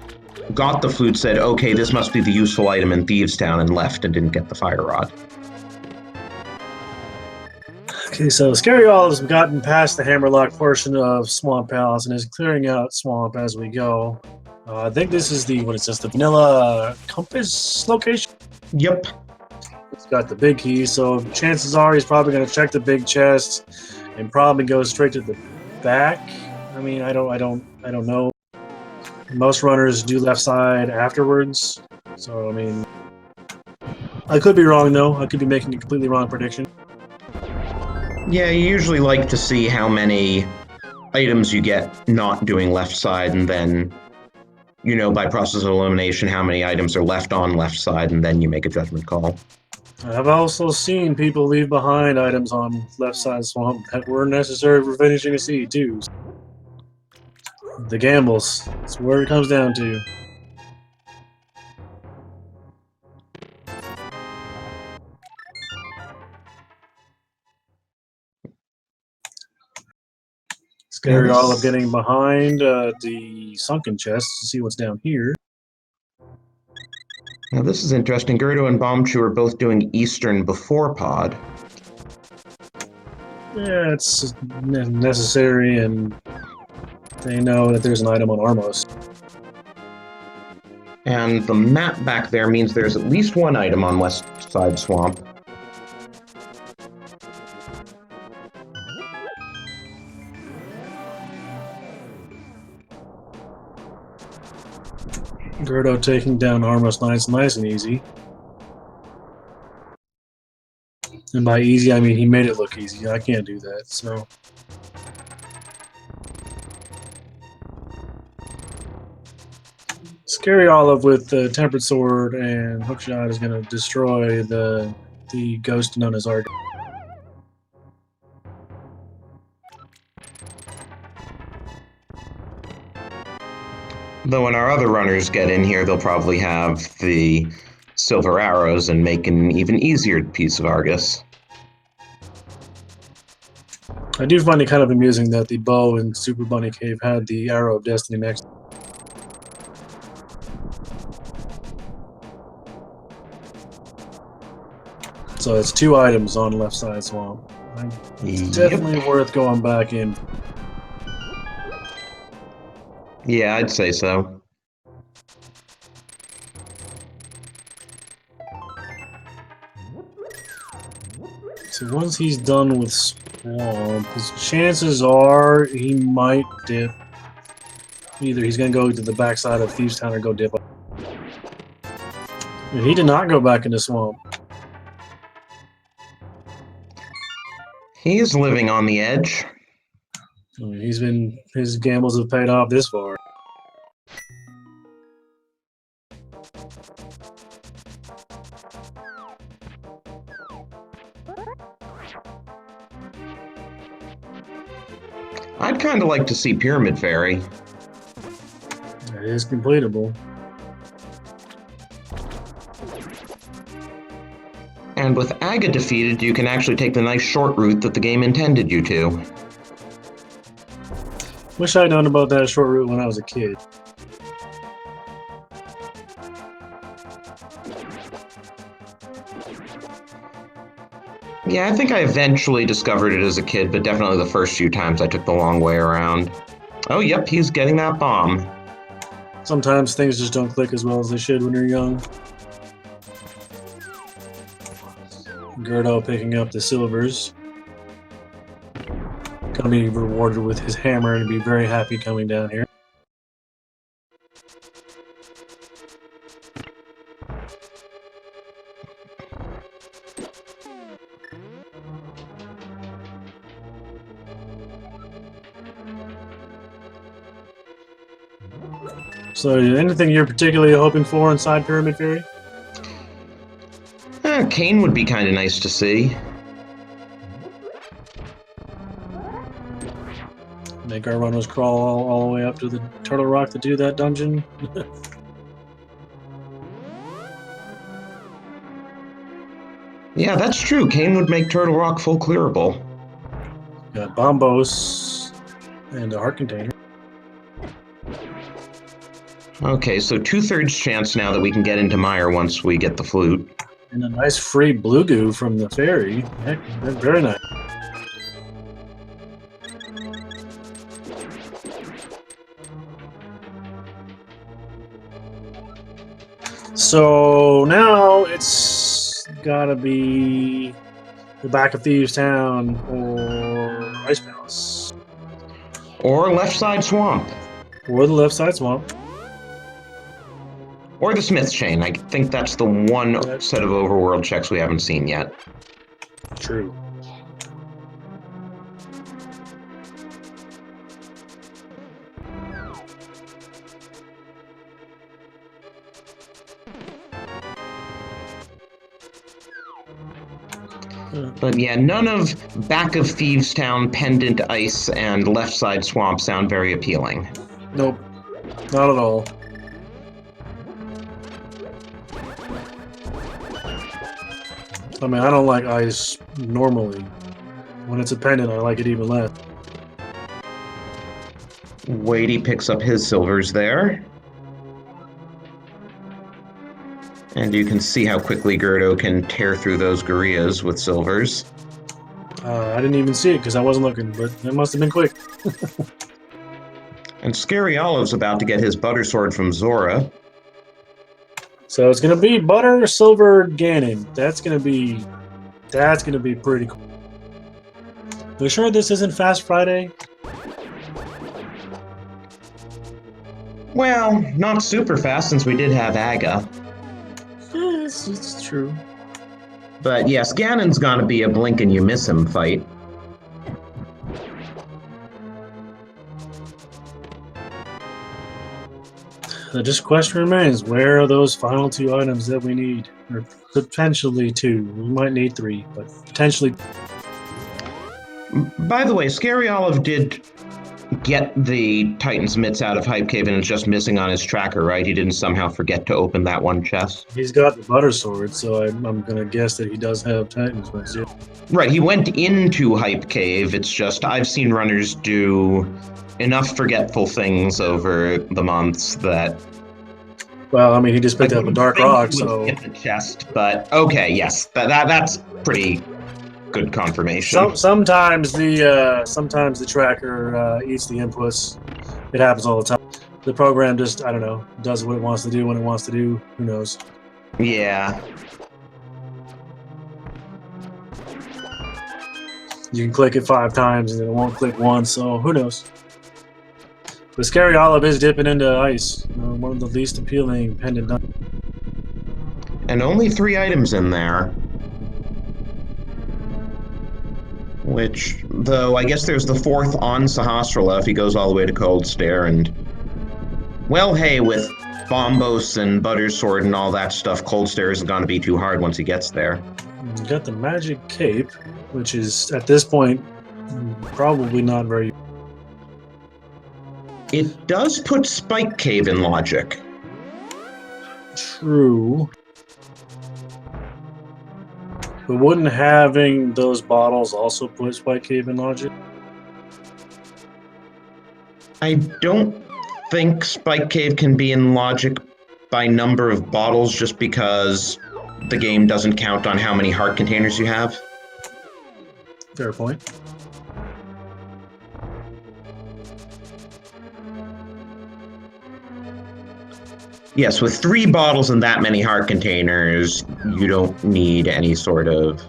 got the Flute, said, okay, this must be the useful item in Thieves Town, and left and didn't get the fire rod. Okay, so Scary Olive's gotten past the Hammerlock portion of Swamp Palace and is clearing out Swamp as we go. I think this is the vanilla compass location? Yep. It's got the big key, so chances are he's probably going to check the big chest and probably go straight to the back. I mean, I don't know. Most runners do left side afterwards, so I mean, I could be wrong though. I could be making a completely wrong prediction. Yeah, you usually like to see how many items you get not doing left side, and then, you know, by process of elimination, how many items are left on left side, and then you make a judgment call. I've also seen people leave behind items on left side swamp that were necessary for finishing a seed too. The gambles. That's where it comes down to. Scary Olive getting behind the sunken chest to see what's down here. Now this is interesting. Gerdo and Bombchu are both doing Eastern before Pod. Yeah, it's necessary, and they know that there's an item on Armos. And the map back there means there's at least one item on West Side Swamp. Gerdo taking down Armos nice and easy. And by easy, I mean he made it look easy. I can't do that, so. Scary Olive with the Tempered Sword and Hookshot is going to destroy the ghost known as Argo. Though when our other runners get in here, they'll probably have the silver arrows and make an even easier piece of Argus. I do find it kind of amusing that the bow in Super Bunny Cave had the Arrow of Destiny next. So it's 2 items on left side swamp. It's definitely worth going back in. Yeah, I'd say so. So once he's done with swamp, his chances are he might dip. Either he's going to go to the backside of Thieves Town or go dip. And he did not go back into swamp. He's living on the edge. I mean, his gambles have paid off this far. I'd kind of like to see Pyramid Fairy. It is completable. And with Aga defeated, you can actually take the nice short route that the game intended you to. Wish I'd known about that short route when I was a kid. Yeah, I think I eventually discovered it as a kid, but definitely the first few times I took the long way around. Oh, yep, he's getting that bomb. Sometimes things just don't click as well as they should when you're young. Gerdo picking up the silvers. Gonna be rewarded with his hammer and be very happy coming down here. So, anything you're particularly hoping for inside Pyramid Fairy? Kane would be kind of nice to see. Make our runners crawl all the way up to the Turtle Rock to do that dungeon. Yeah, that's true. Kane would make Turtle Rock full clearable. Got Bombos and a heart container. Okay, so 2/3 chance now that we can get into Mire once we get the flute. And a nice free blue goo from the fairy. Heck, that's very nice. So now it's gotta be the back of Thieves Town or Ice Palace. Or Left Side Swamp. Or the left side swamp. Or the Smith's Chain. I think that's the one set of overworld checks we haven't seen yet. True. But yeah, none of Back of Thieves Town, Pendant Ice, and Left Side Swamp sound very appealing. Nope. Not at all. I mean, I don't like ice normally. When it's a pendant, I like it even less. Wadey picks up his silvers there. And you can see how quickly Gerdo can tear through those gorillas with silvers. I didn't even see it because I wasn't looking, but it must have been quick. And Scary Olive's about to get his butter sword from Zora. So it's gonna be Butter Silver Ganon. That's gonna be pretty cool. Are you sure this isn't Fast Friday? Well, not super fast since we did have Aga. Yeah, it's true. But yes, Ganon's gonna be a blink and you miss him fight. The just question remains, where are those final 2 items that we need? Or potentially 2. We might need 3, but potentially. By the way, Scary Olive did get the Titan's mitts out of Hype Cave and is just missing on his tracker, right? He didn't somehow forget to open that one chest. He's got the Butter Sword, so I'm going to guess that he does have Titan's mitts. Yeah. Right, he went into Hype Cave. It's just I've seen runners do enough forgetful things over the months that Well, I mean, he just picked up a dark rock, Would so hit the chest, but okay, yes, that's pretty good confirmation. sometimes the tracker eats the inputs. It happens all the time. The program just, I don't know, does what it wants to do when it wants to do. Who knows? Yeah. You can click it 5 times and it won't click once, so who knows? The Scary Olive is dipping into ice. One of the least appealing pendant. And only 3 items in there. Which, though, I guess there's the 4th on Sahasrara if he goes all the way to Cold Stare, and... Well, hey, with Bombos and Buttersword and all that stuff, Cold Stare isn't going to be too hard once he gets there. You got the Magic Cape, which is, at this point, probably not very... It does put Spike Cave in logic. True. But wouldn't having those bottles also put Spike Cave in logic? I don't think Spike Cave can be in logic by number of bottles just because the game doesn't count on how many heart containers you have. Fair point. Yes, with 3 bottles and that many heart containers, you don't need any sort of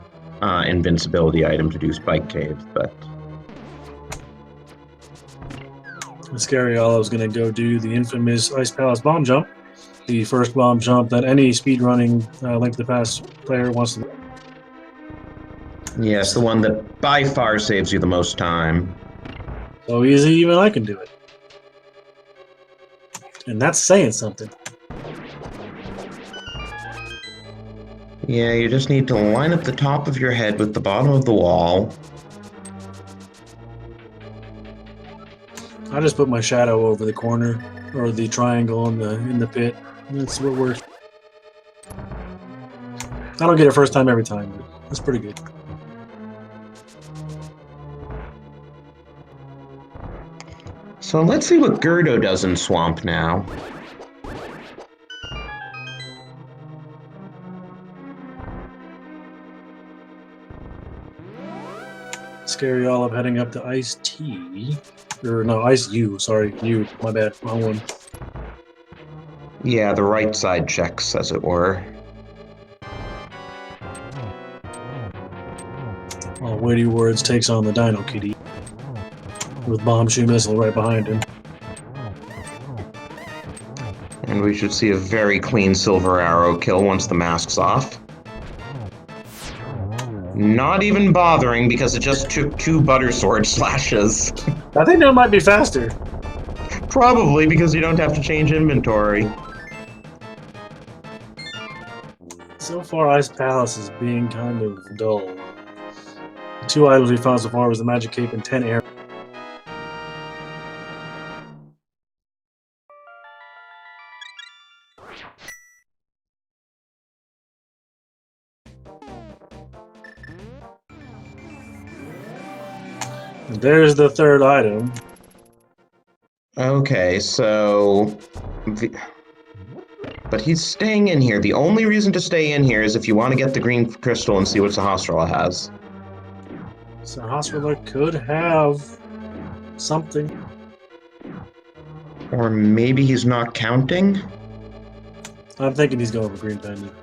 invincibility item to do Spike Cave, but... The Scary Olive's going to go do the infamous Ice Palace bomb jump. The first bomb jump that any speedrunning Link to the Past player wants to do. Yes, the one that by far saves you the most time. So easy, even I can do it. And that's saying something. Yeah, you just need to line up the top of your head with the bottom of the wall. I just put my shadow over the corner or the triangle in the pit. That's what works. I don't get it first time every time, but that's pretty good. So let's see what Gerdo does in Swamp now. Scary Olive heading up to Ice T. Or no, Ice U. Sorry, U. My bad. Wrong one. Yeah, the right side checks, as it were. Witty Words takes on the Dino Kitty. With Bomb Shoe Missile right behind him. And we should see a very clean Silver Arrow kill once the mask's off. Not even bothering because it just took 2 Buttersword slashes. I think that might be faster. Probably because you don't have to change inventory. So far, Ice Palace is being kind of dull. The 2 items we found so far was the Magic Cape and 10 arrows. There's the 3rd item. Okay, so... But he's staying in here. The only reason to stay in here is if you want to get the green crystal and see what Sahasrara has. Sahasrara could have something. Or maybe he's not counting? I'm thinking he's going for green pendant.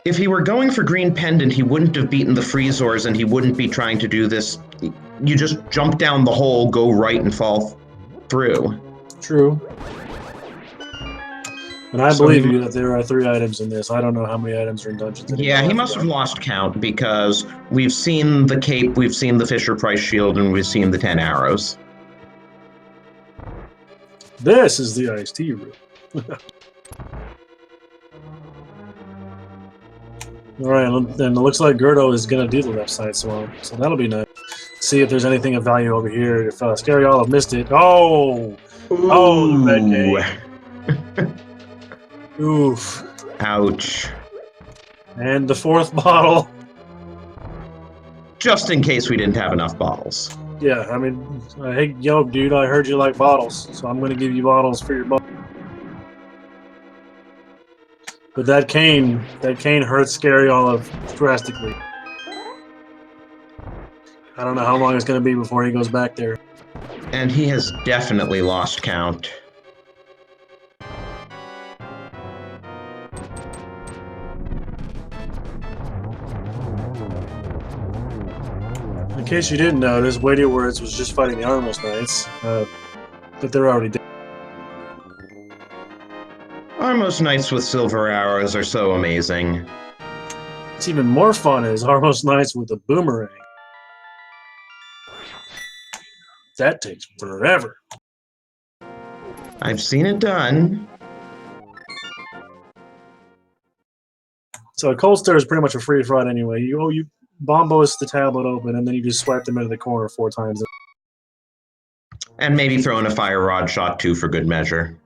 If he were going for green pendant, he wouldn't have beaten the Freezors and he wouldn't be trying to do this. You just jump down the hole, go right, and fall through. True. And I believe you that there are 3 items in this. I don't know how many items are in dungeons anymore. Yeah, he must have lost count because we've seen the cape, we've seen the Fisher-Price shield, and we've seen the 10 arrows. This is the iced tea room. Alright, and it looks like Gerdo is going to do the left side swamp, so that'll be nice. See if there's anything of value over here. If Scary Olive missed it. Oh! Ooh. Oh, the red cake. Oof. Ouch. And the 4th bottle. Just in case we didn't have enough bottles. Yeah, I mean, hey, yo, dude, I heard you like bottles, so I'm gonna give you bottles for your bottle. But that cane hurts Scary Olive drastically. I don't know how long it's gonna be before he goes back there. And he has definitely lost count. In case you didn't notice, Weighty Words was just fighting the Armless Knights, but they're already dead. Armos Knights with silver arrows are so amazing. What's even more fun is Armless Knights with a boomerang. That takes forever. I've seen it done. So a cold stir is pretty much a free for all anyway. You bombos the tablet open, and then you just swipe them into the corner 4 times. And maybe throw in a fire rod shot too for good measure.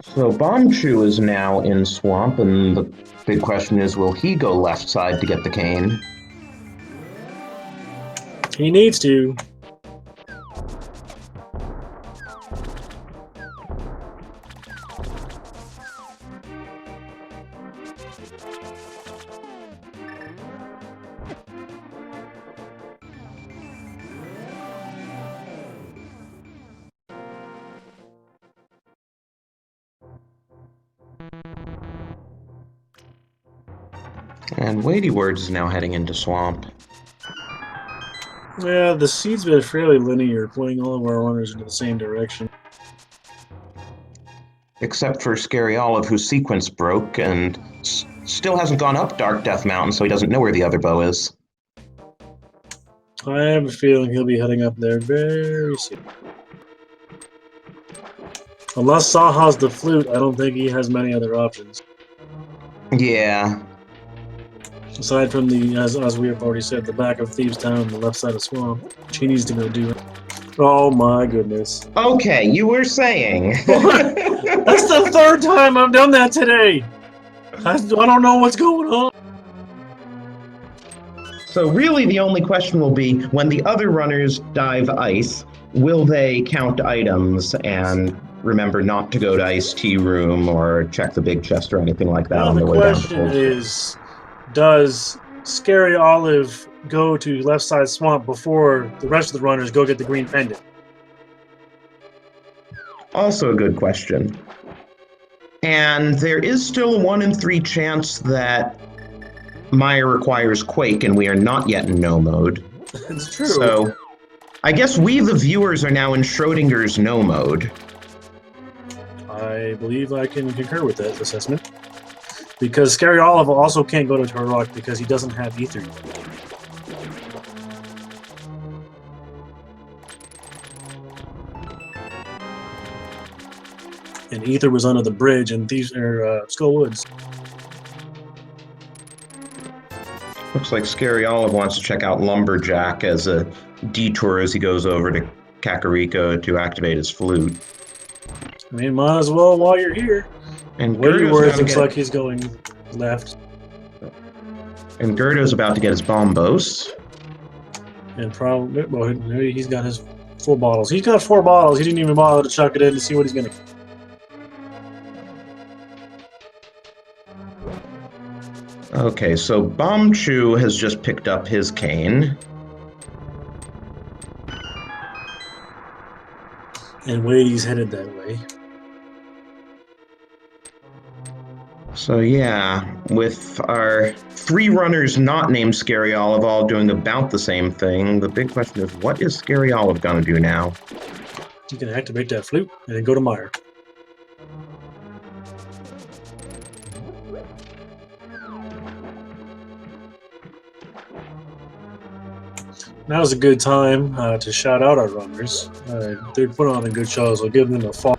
So Bombchu is now in Swamp, and the big question is, will he go left side to get the cane? He needs to. And Weighty Words is now heading into Swamp. Yeah, the seed's been fairly linear, pointing all of our runners into the same direction. Except for Scary Olive, whose sequence broke and still hasn't gone up Dark Death Mountain, so he doesn't know where the other bow is. I have a feeling he'll be heading up there very soon. Unless Saha's the flute, I don't think he has many other options. Yeah. Aside from the, as we have already said, the back of Thieves Town and the left side of Swamp, which he needs to go do. Oh my goodness. Okay, you were saying. That's the 3rd time I've done that today. I don't know what's going on. So really the only question will be, when the other runners dive ice, will they count items and remember not to go to Ice Tea Room or check the big chest or anything like that on the way down to The question is, does Scary Olive go to left side Swamp before the rest of the runners go get the green pendant? Also a good question. And there is still a 1 in 3 chance that Maya requires Quake, and we are not yet in no mode. It's true. So, I guess we, the viewers, are now in Schrodinger's no mode. I believe I can concur with that assessment. Because Scary Olive also can't go to Turlock because he doesn't have Ether. And Ether was under the bridge in Skull Woods. Looks like Scary Olive wants to check out Lumberjack as a detour as he goes over to Kakariko to activate his flute. I mean, might as well while you're here. And Weighty Words looks like he's going left. And Gerdo's about to get his bombos. And probably, well, maybe he's got his full bottles. He's got 4 bottles. He didn't even bother to chuck it in to see what he's going to. Okay, so Bombchu has just picked up his cane. And Weighty's headed that way. So yeah, with our 3 runners not named Scary Olive all doing about the same thing, the big question is, what is Scary Olive gonna do now? You can activate that flute and then go to Meyer. Now's a good time to shout out our runners. They put on a good show, so give them a follow.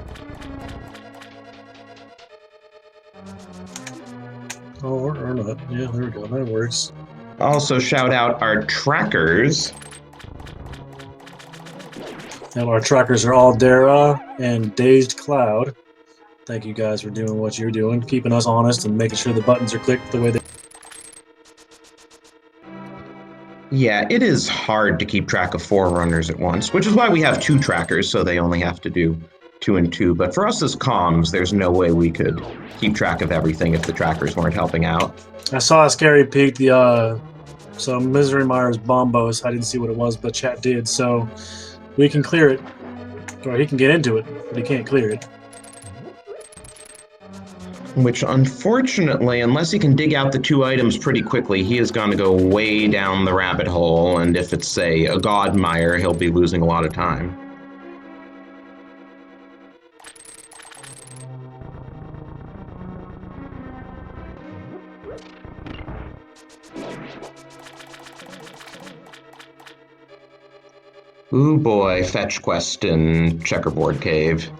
Oh, or not. Yeah, there we go. That works. Also shout out our trackers. And our trackers are all Dara and Dazed Cloud. Thank you guys for doing what you're doing, keeping us honest and making sure the buttons are clicked the way they. Yeah, it is hard to keep track of 4 runners at once, which is why we have 2 trackers, so they only have to do 2 and 2. But for us as comms, there's no way we could keep track of everything if the trackers weren't helping out. I saw a scary peek. So Misery Myers Bombos. I didn't see what it was, but chat did. So we can clear it, or he can get into it, but he can't clear it. Which, unfortunately, unless he can dig out the 2 items pretty quickly, he is going to go way down the rabbit hole, and if it's, say, a Godmire, he'll be losing a lot of time. Ooh boy, fetch quest in Checkerboard Cave.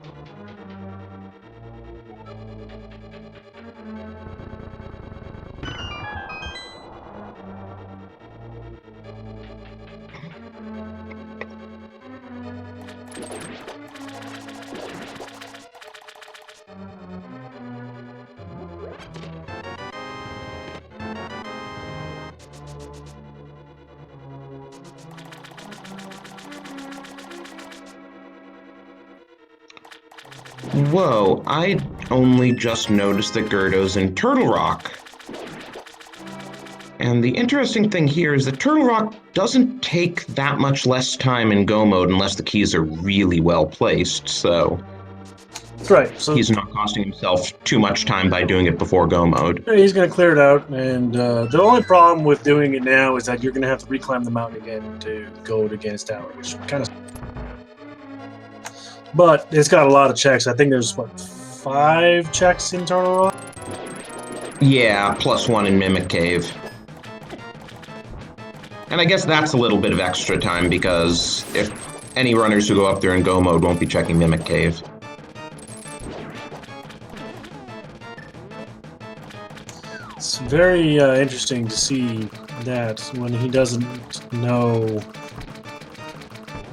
Whoa, I only just noticed that Gerdo's in Turtle Rock. And the interesting thing here is that Turtle Rock doesn't take that much less time in Go mode unless the keys are really well placed, so Right. So he's not costing himself too much time by doing it before Go mode. he's going to clear it out, and the only problem with doing it now is that you're going to have to reclimb the mountain again to go to Gannis Tower, which kind of. But it's got a lot of checks. I think there's, what, 5 checks in Turtle Rock? Yeah, +1 in Mimic Cave. And I guess that's a little bit of extra time because if any runners who go up there in Go mode won't be checking Mimic Cave. It's very interesting to see that when he doesn't know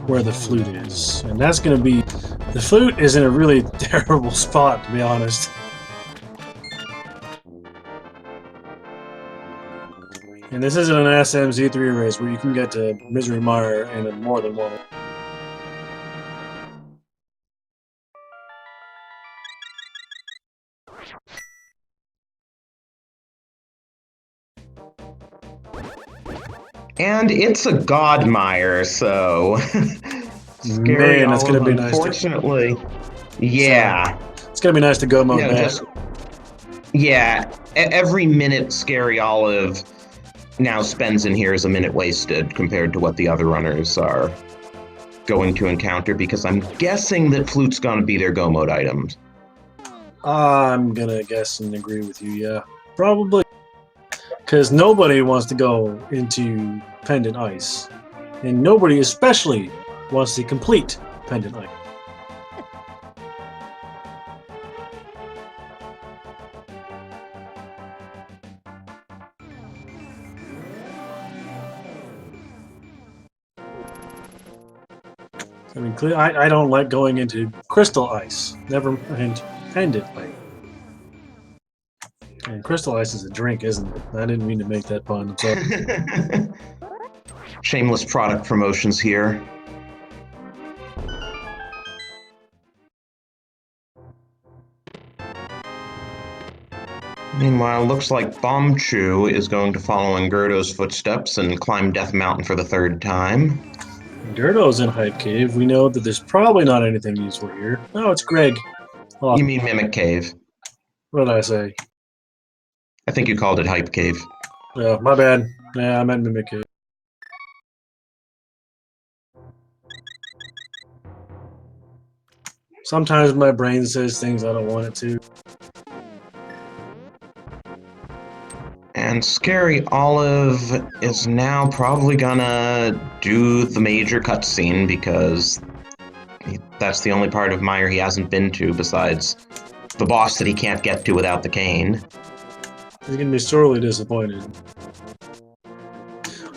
where the flute is. And that's going to be... The flute is in a really terrible spot, to be honest. And this isn't an SMZ3 race where you can get to Misery Mire in more than one. And it's a Godmire, so... Man, that's gonna be nice. Unfortunately, yeah. So, it's gonna be nice to go mode back. Every minute Scary Olive now spends in here is a minute wasted compared to what the other runners are going to encounter, because I'm guessing that Flute's gonna be their Go mode items. I'm gonna guess and agree with you, yeah. Probably. Because nobody wants to go into Pendant Ice. And nobody especially wants to complete Pendant Ice. I mean, I don't like going into Crystal Ice. Never mind Pendant Ice. And Crystal Ice is a drink, isn't it? I didn't mean to make that pun. Shameless product promotions here. Meanwhile, looks like Bombchu is going to follow in Gerdo's footsteps and climb Death Mountain for the 3rd time. Gerdo's in Hype Cave. We know that there's probably not anything useful here. Oh, it's Greg. Oh. You mean Mimic Cave. What did I say? I think you called it Hype Cave. Yeah, my bad. Yeah, I meant Mimic Cave. Sometimes my brain says things I don't want it to. And Scary Olive is now probably gonna do the major cutscene because that's the only part of Mire he hasn't been to besides the boss that he can't get to without the cane. He's gonna be sorely disappointed.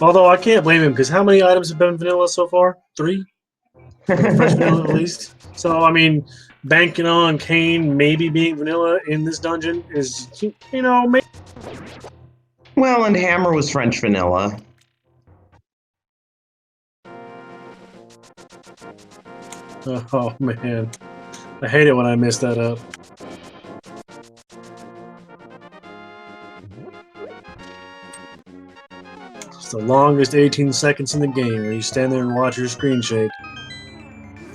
Although I can't blame him, because how many items have been vanilla so far? 3? Fresh vanilla at least. So I mean, banking on Kane maybe being vanilla in this dungeon is, maybe. Well, and Hammer was French vanilla. Oh man, I hate it when I mess that up. It's the longest 18 seconds in the game where you stand there and watch your screen shake.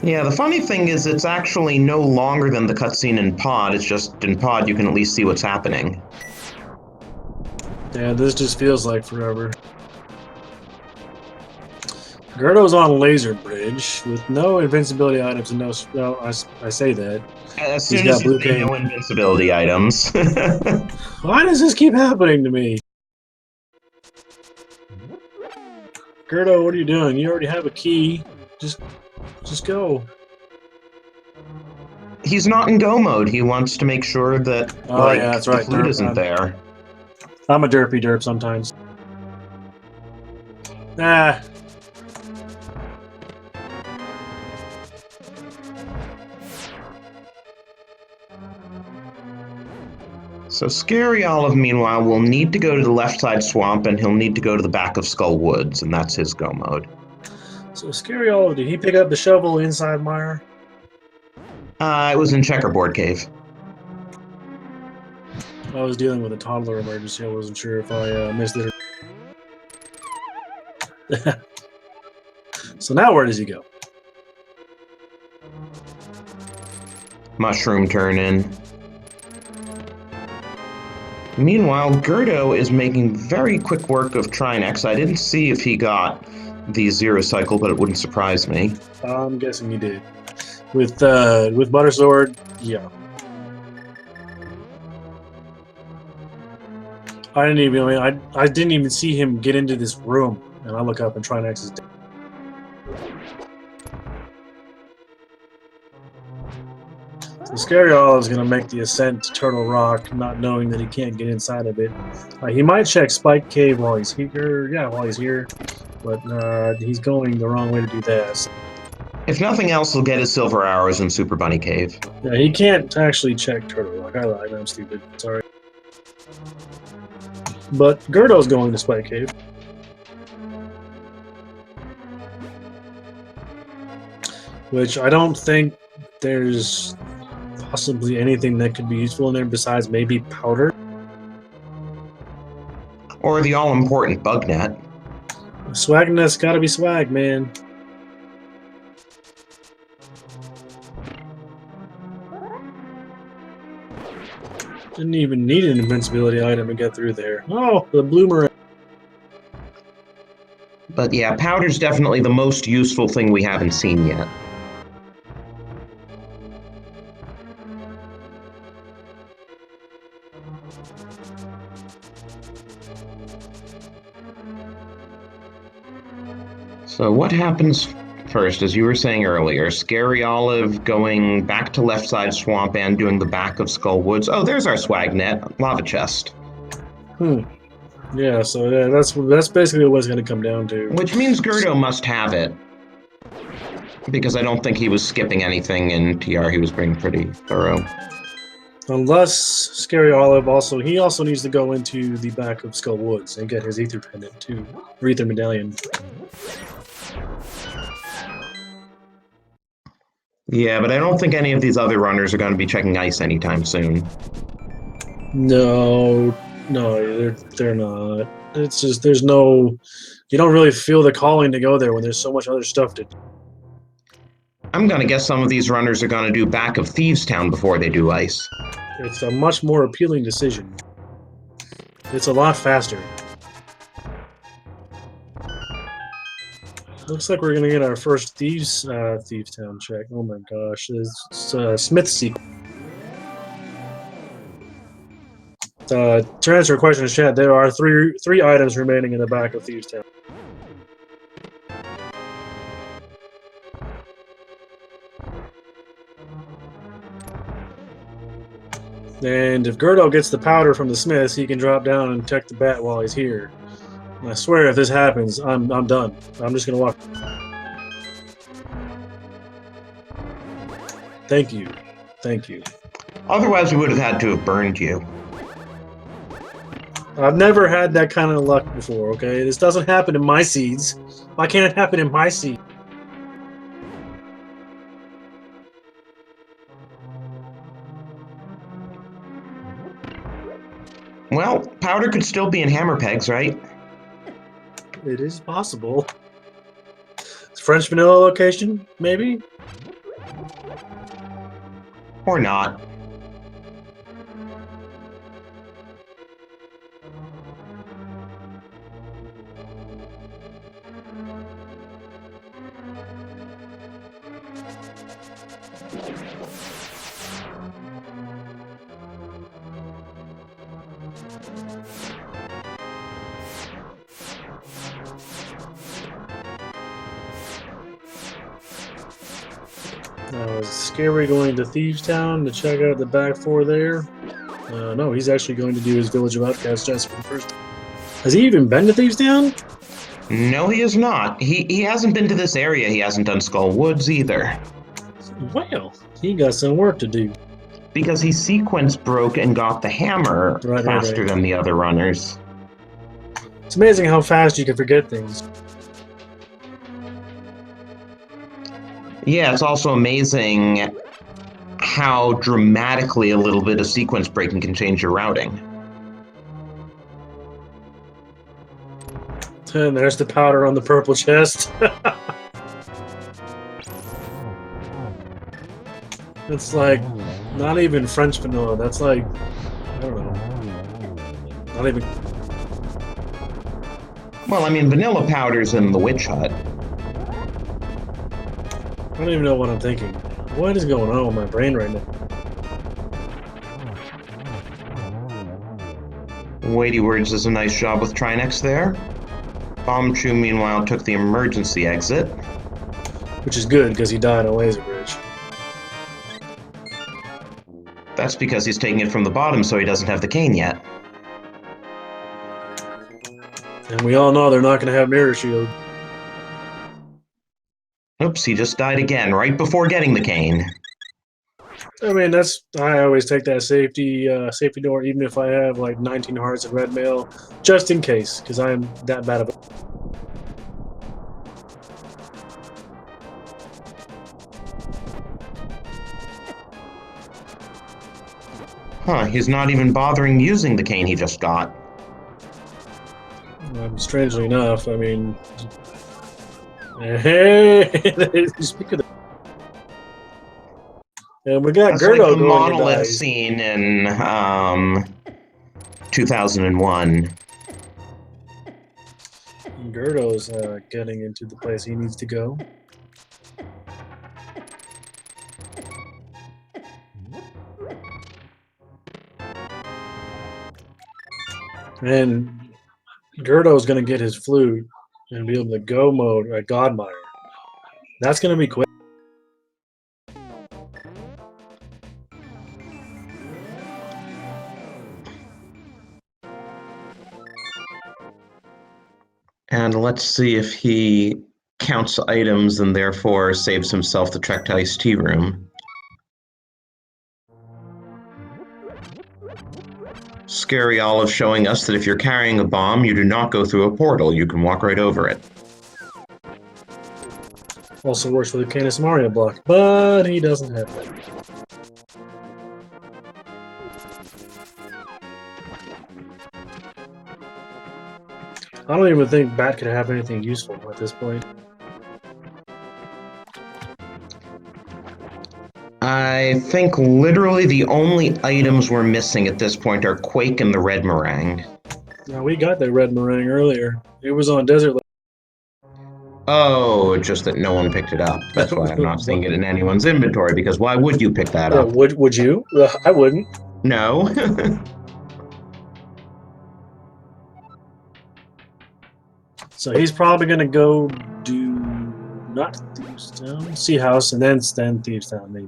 Yeah, the funny thing is it's actually no longer than the cutscene in Pod. It's just in Pod you can at least see what's happening. Yeah, this just feels like forever. Gerdo's on Laser Bridge with no invincibility items and no. Well, I say that. As He's soon got as you blue say cane. no invincibility items. Why does this keep happening to me? Gerdo, what are you doing? You already have a key. Just go. He's not in go mode. He wants to make sure that Oh yeah, that's the right. flute isn't there. I'm a derpy derp sometimes. Ah. So Scary Olive, meanwhile, will need to go to the left side swamp, and he'll need to go to the back of Skull Woods, and that's his go mode. So Scary Olive, did he pick up the shovel inside Mire? It was in Checkerboard Cave. I was dealing with a toddler emergency. I wasn't sure if I missed it. So now where does he go? Mushroom turn in. Meanwhile, Gerdo is making very quick work of Trinex. I didn't see if he got the Zero Cycle, but it wouldn't surprise me. I'm guessing he did. With Buttersword, yeah. I didn't even see him get into this room, and I look up and Trinex is dead. So Scary Olive is going to make the ascent to Turtle Rock, not knowing that he can't get inside of it. He might check Spike Cave while he's here. Yeah, while he's here, but he's going the wrong way to do that. So, if nothing else, he'll get his silver arrows in Super Bunny Cave. Yeah, he can't actually check Turtle Rock. I lied. I'm stupid. Sorry. But Gerdo's going to Spike Cave. Which I don't think there's possibly anything that could be useful in there besides maybe powder. Or the all-important bug net. Swagness gotta be swag, man. Didn't even need an invincibility item to get through there. Oh, the bloomer. But yeah, powder's definitely the most useful thing we haven't seen yet. So what happens first, as you were saying earlier? Scary Olive going back to left side swamp and doing the back of Skull Woods. Oh, there's our swag net, lava chest. Yeah, so yeah, that's basically what it's going to come down to. Which means Gerdo must have it. Because I don't think he was skipping anything in TR, he was being pretty thorough. Unless Scary Olive also needs to go into the back of Skull Woods and get his Ether Pendant too, or Ether Medallion. Yeah, but I don't think any of these other runners are going to be checking ice anytime soon. No, they're not. It's just you don't really feel the calling to go there when there's so much other stuff to do. I'm going to guess some of these runners are going to do back of Thieves Town before they do ice. It's a much more appealing decision. It's a lot faster. Looks like we're gonna get our first Thieves Town check. Oh my gosh, it's Smith sequel. To answer a question in chat, there are three items remaining in the back of Thieves Town. And if Gerdo gets the powder from the Smiths, he can drop down and check the bat while he's here. And I swear, if this happens, I'm done. I'm just gonna walk. Thank you. Thank you. Otherwise, we would have had to have burned you. I've never had that kind of luck before, okay? This doesn't happen in my seeds. Why can't it happen in my seed? Well, powder could still be in hammer pegs, right? It is possible. It's French vanilla location, maybe? Or not. Is Scary going to Thieves Town to check out the back four there? No, he's actually going to do his Village of Outcasts just for the first time. Has he even been to Thieves Town? No, he has not. He hasn't been to this area. He hasn't done Skull Woods either. Well, he got some work to do. Because he sequence broke and got the hammer Right. faster than the other runners. It's amazing how fast you can forget things. Yeah, it's also amazing how dramatically a little bit of sequence breaking can change your routing. And there's the powder on the purple chest. It's like not even French vanilla. That's like, I don't know. Not even. Well, I mean, vanilla powder's in the witch hut. I don't even know what I'm thinking. What is going on with my brain right now? Weighty Words does a nice job with Trinex there. Bomb Chew, meanwhile, took the emergency exit. Which is good, because he died on Laser Bridge. That's because he's taking it from the bottom, so he doesn't have the cane yet. And we all know they're not going to have Mirror Shield. Oops, he just died again, right before getting the cane. I mean, I always take that safety door, even if I have like 19 hearts and red mail, just in case, because I'm that bad of a... Huh, he's not even bothering using the cane he just got. Strangely enough, I mean... Hey! Speak of the... And we got That's Gerdo like the going to monolith die. scene in 2001. Gerdo's getting into the place he needs to go. And Gerdo's going to get his flute and be able to go mode at Godmire. That's going to be quick. And let's see if he counts items and therefore saves himself the trek to Iced Tea Room. Scary Olive showing us that if you're carrying a bomb, you do not go through a portal. You can walk right over it. Also works for the Canis Mario block, but he doesn't have that. I don't even think Bat could have anything useful at this point. I think literally the only items we're missing at this point are Quake and the Red Meringue. Now, we got that red meringue earlier. It was on Desert Lake. Oh, just that no one picked it up. That's why I'm not seeing it in anyone's inventory, because why would you pick that up? Would you? I wouldn't. No. So he's probably going to go do not Thieves Town, Sea House, and then Thieves Town, maybe.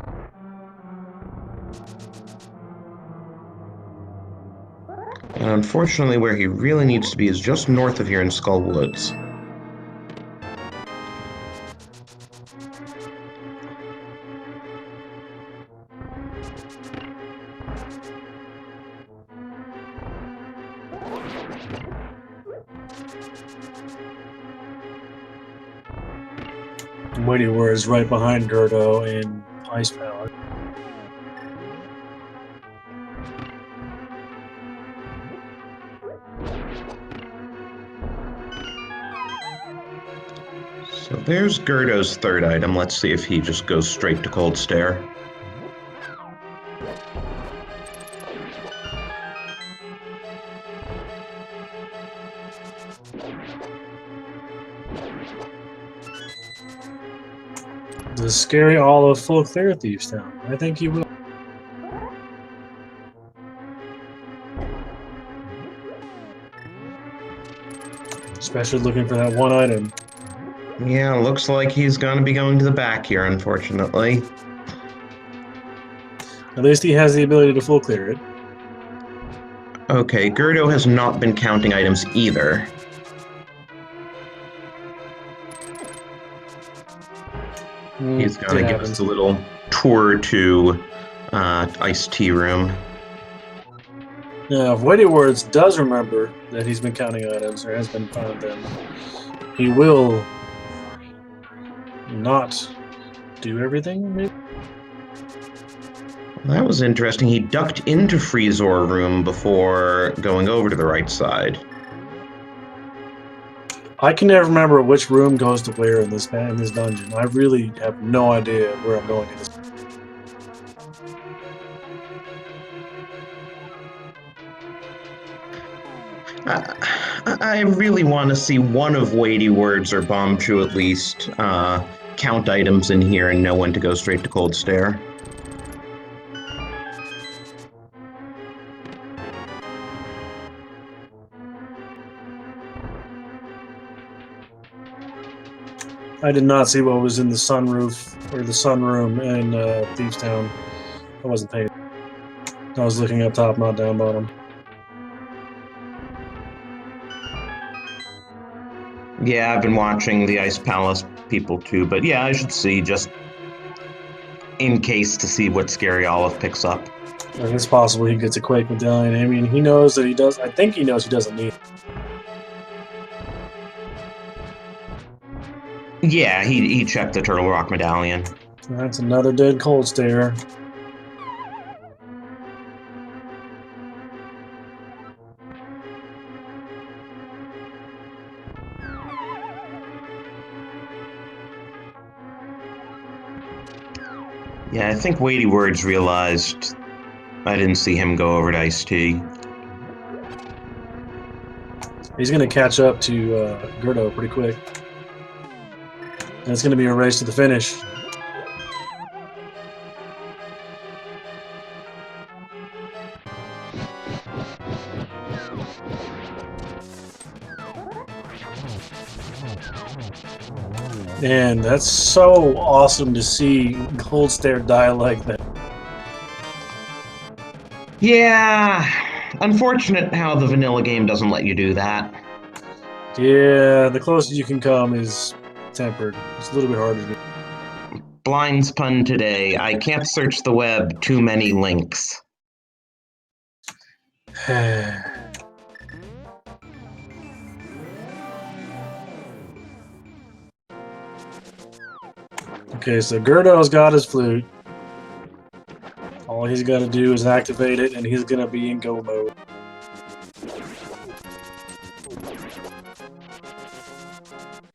And unfortunately, where he really needs to be is just north of here in Skull Woods. Weighty Words right behind Gerdo in Ice Palace. So there's Gerdo's third item. Let's see if he just goes straight to Cold Stare. The Scary Olive full clear Thieves Town. I think he will. Especially looking for that one item. Yeah, looks like he's going to be going to the back here, unfortunately. At least he has the ability to full clear it. Okay, Gerdo has not been counting items either. He's going to give us a little tour to Iced Tea Room. Now, if Weighty Words does remember that he's been counting items or has been found them, he will not do everything, maybe? That was interesting. He ducked into Freezor Room before going over to the right side. I can never remember which room goes to where in this dungeon. I really have no idea where I'm going in this. I really want to see one of Weighty Words or Bombchu at least count items in here and know when to go straight to Cold Stare. I did not see what was in the sunroof or the sunroom in Thieves Town. I wasn't paying. I was looking up top, not down bottom. Yeah, I've been watching the Ice Palace people too, but yeah, I should see just in case to see what Scary Olive picks up. And it's possible he gets a Quake Medallion. I mean, he knows that he does. I think he knows he doesn't need it. Yeah, he checked the Turtle Rock Medallion. That's another dead Cold Stare. Yeah, I think Weighty Words realized I didn't see him go over to Ice Tea. He's going to catch up to Gerdo pretty quick. And it's going to be a race to the finish. And that's so awesome to see Cold Stare die like that. Yeah, unfortunate how the vanilla game doesn't let you do that. Yeah, the closest you can come is tempered. It's a little bit harder to do. Blind's pun today. I can't search the web. Too many links. Okay, so Gerdo's got his flute. All he's got to do is activate it, and he's going to be in go mode.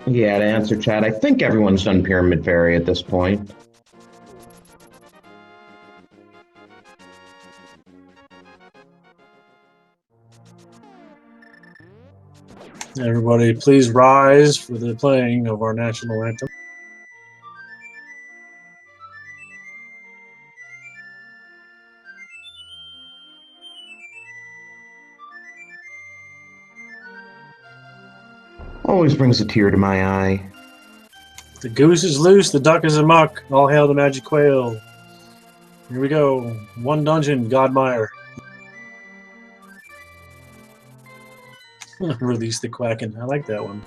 Yeah, to answer chat, I think everyone's done Pyramid Fairy at this point. Everybody, please rise for the playing of our national anthem. Always brings a tear to my eye. The goose is loose, the duck is amok. All hail the magic quail. Here we go. One dungeon, Godmire. Release the Quacken. I like that one.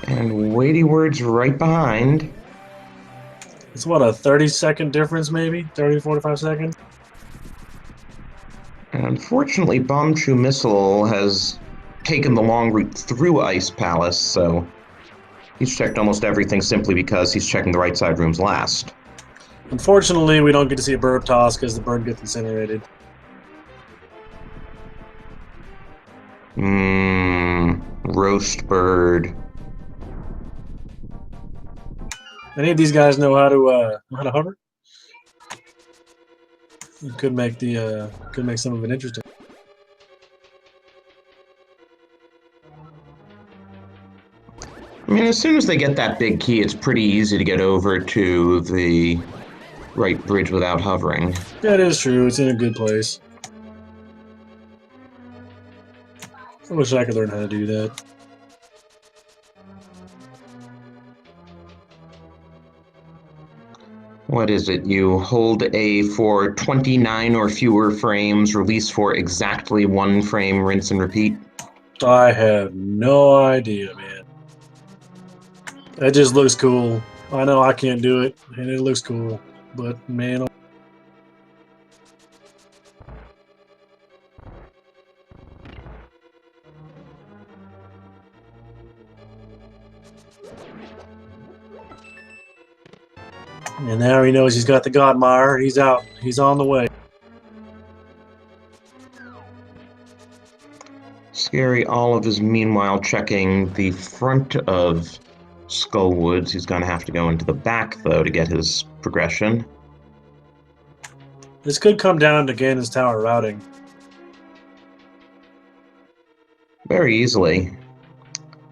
And Weighty Words right behind. It's what, a 30-second difference maybe? 30 to 45 seconds? And unfortunately, Bombchu Missile has taken the long route through Ice Palace, so He's checked almost everything simply because he's checking the right side rooms last. Unfortunately, we don't get to see a bird toss because the bird gets incinerated. Roast bird. Any of these guys know how to hover? It could make some of it interesting. I mean, as soon as they get that big key, it's pretty easy to get over to the right bridge without hovering. That is true. It's in a good place. I wish I could learn how to do that. What is it? You hold A for 29 or fewer frames, release for exactly 1 frame, rinse and repeat? I have no idea, man. That just looks cool. I know I can't do it, and it looks cool. But, man... And now he knows he's got the Godmire. He's out. He's on the way. Scary Olive is meanwhile checking the front of Skullwoods. He's going to have to go into the back, though, to get his progression. This could come down to Ganon's Tower routing. Very easily.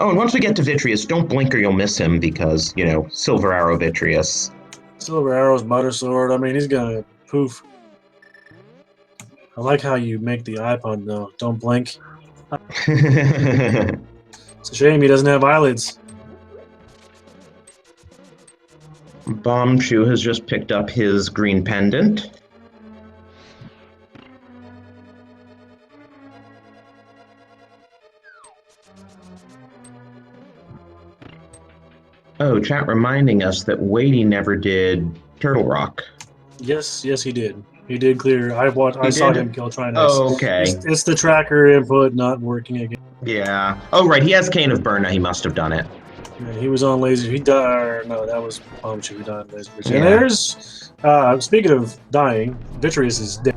Oh, and once we get to Vitreous, don't blink or you'll miss him because, you know, Silver Arrow Vitreous. Silver Arrow's Butter Sword. I mean, he's gonna poof. I like how you make the eye pun, though. Don't blink. It's a shame he doesn't have eyelids. Bombchu has just picked up his green pendant. Oh, chat reminding us that Wadey never did Turtle Rock. Yes, he did. He did clear. I saw him kill Trinus. Oh, okay. It's the tracker input not working again. Yeah. Oh, right. He has Cane of Burna. He must have done it. Yeah, he was on laser. He died. No, that was Bombchu who died on laser. Yeah. And there's, speaking of dying, Vitreous is dead.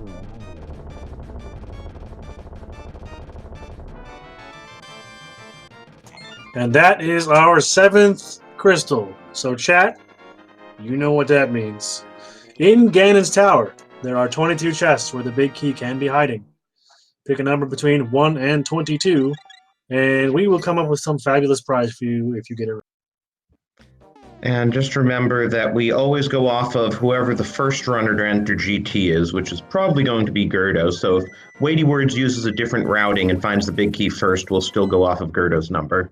And that is our 7th crystal. So, chat, you know what that means. In Ganon's Tower, there are 22 chests where the big key can be hiding. Pick a number between 1 and 22, and we will come up with some fabulous prize for you if you get it right. And just remember that we always go off of whoever the first runner to enter GT is, which is probably going to be Gerdo. So if Weighty Words uses a different routing and finds the big key first, we'll still go off of Gerdo's number.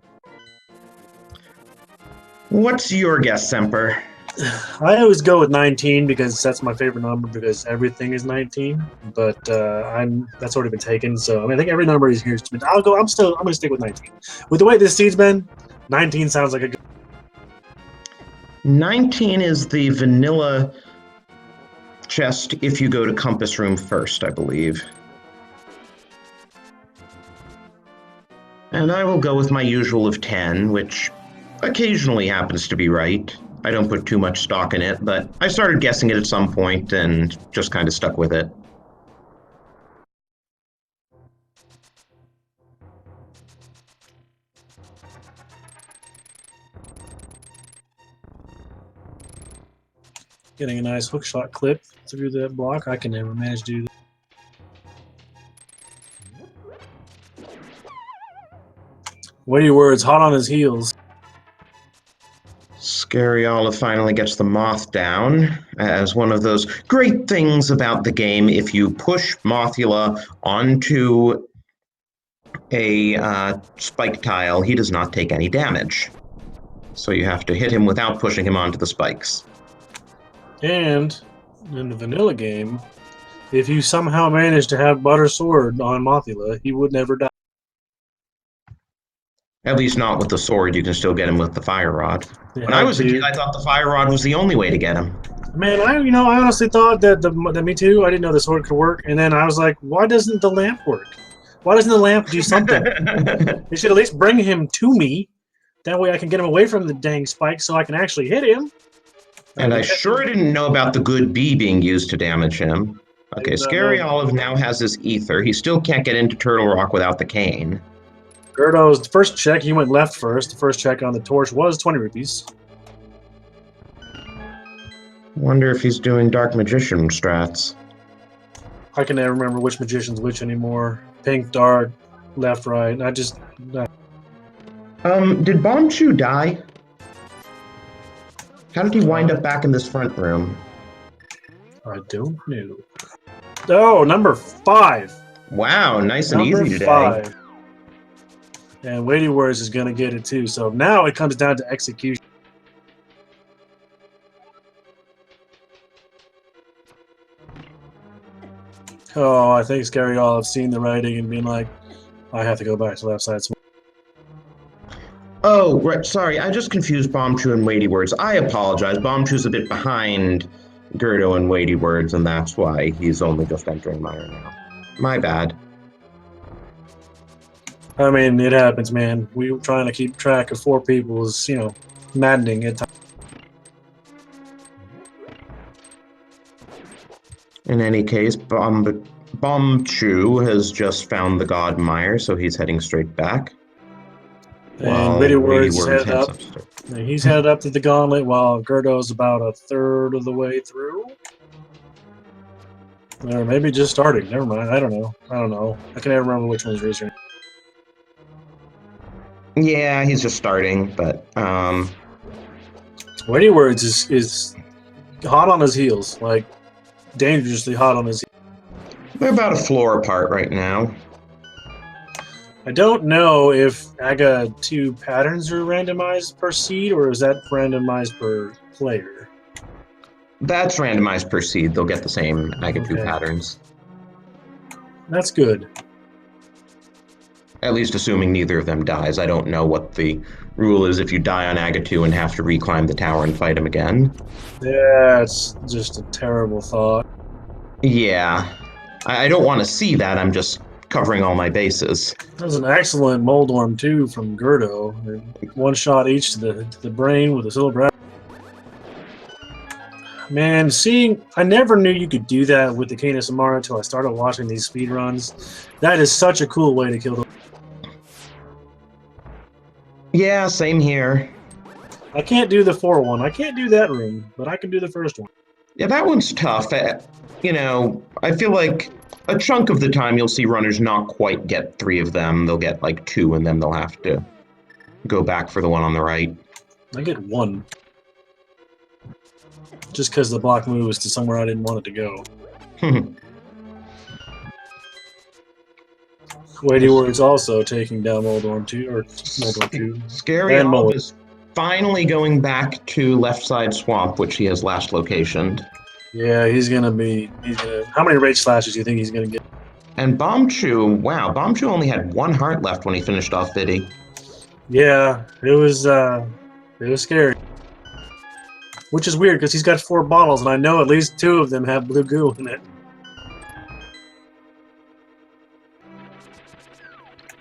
What's your guess, Semper? I always go with 19 because that's my favorite number because everything is 19. But that's already been taken. So I mean, I think every number is here. I'm going to stick with 19. With the way this seed's been, 19 sounds like a good. 19 is the vanilla chest if you go to Compass Room first, I believe. And I will go with my usual of 10, which occasionally happens to be right. I don't put too much stock in it, but I started guessing it at some point and just kind of stuck with it. Getting a nice hookshot clip through that block. I can never manage to do that. Weighty Words, hot on his heels. Scary Olive finally gets the moth down as one of those great things about the game. If you push Mothula onto a spike tile, he does not take any damage. So you have to hit him without pushing him onto the spikes. And in the vanilla game, if you somehow manage to have Butter Sword on Mothula, he would never die. At least not with the sword. You can still get him with the fire rod. When I was a kid, I thought the fire rod was the only way to get him. Man, I honestly thought that me too. I didn't know the sword could work, and then I was like, why doesn't the lamp work? Why doesn't the lamp do something? They should at least bring him to me. That way I can get him away from the dang spike so I can actually hit him. And I sure didn't know about the good bee being used to damage him. I Okay, did not know. Scary Olive now has his ether. He still can't get into Turtle Rock without the cane. Gerdo's first check, he went left first. The first check on the torch was 20 rupees. Wonder if he's doing Dark Magician strats. I can never remember which magician's which anymore. Pink, dark, left, right. I just. Did Bombchu die? How did he wind up back in this front room? I don't know. Oh, number 5. Wow, nice and Number easy today. 5. And Weighty Words is going to get it too. So now it comes down to execution. Oh, I think Scary Olive's seen the writing and being like, I have to go back to left side. Oh, right. Sorry, I just confused Bombchu and Weighty Words. I apologize. Bombchu's a bit behind Gerdo and Weighty Words, and that's why he's only just entering Mire now. My bad. I mean, it happens, man. We were trying to keep track of 4 people is, maddening at times. In any case, Bombchu has just found the God Mire, so he's heading straight back. And Weighty Words is Words headed up. upstairs. And he's headed up to the gauntlet while Gerdo's about a third of the way through. Or maybe just starting. Never mind. I don't know. I can never remember which one's racer. Yeah, he's just starting, but Weighty Words is hot on his heels, like dangerously hot on his heels. they're about a floor apart right now. I don't know if AGA 2 patterns are randomized per seed, or is that randomized per player? That's randomized per seed. They'll get the same AGA2 Okay. patterns. That's good. At least assuming neither of them dies. I don't know what the rule is if you die on AGA2 and have to reclimb the tower and fight him again. That's just a terrible thought. Yeah. I don't want to see that. I'm just covering all my bases. That was an excellent Moldorm too from Gerdo. One shot each to the brain with a silver. Man, I never knew you could do that with the Kana Samara until I started watching these speedruns. That is such a cool way to kill them. Yeah, same here. I can't do the 4-1. I can't do that room, but I can do the first one. Yeah, that one's tough. I feel like a chunk of the time you'll see runners not quite get 3 of them. They'll get like 2, and then they'll have to go back for the one on the right. I get 1. Just because the block moves to somewhere I didn't want it to go. Weighty Words also taking down Moldorm 2, or Moldorm 2. Scary Olive is finally going back to left side swamp, which he has last locationed. Yeah, how many rage slashes do you think he's gonna get? And Bombchu, wow, Bombchu only had 1 heart left when he finished off Biddy. Yeah, it was scary. Which is weird because he's got 4 bottles, and I know at least 2 of them have blue goo in it.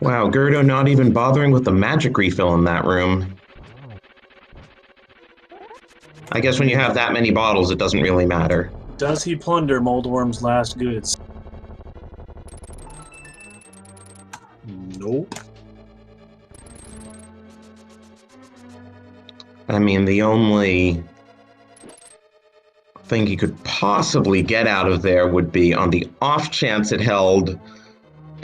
Wow, Gerdo not even bothering with the magic refill in that room. I guess when you have that many bottles, it doesn't really matter. Does he plunder Moldorm's last goods? Nope. I mean, the only thing he could possibly get out of there would be on the off chance it held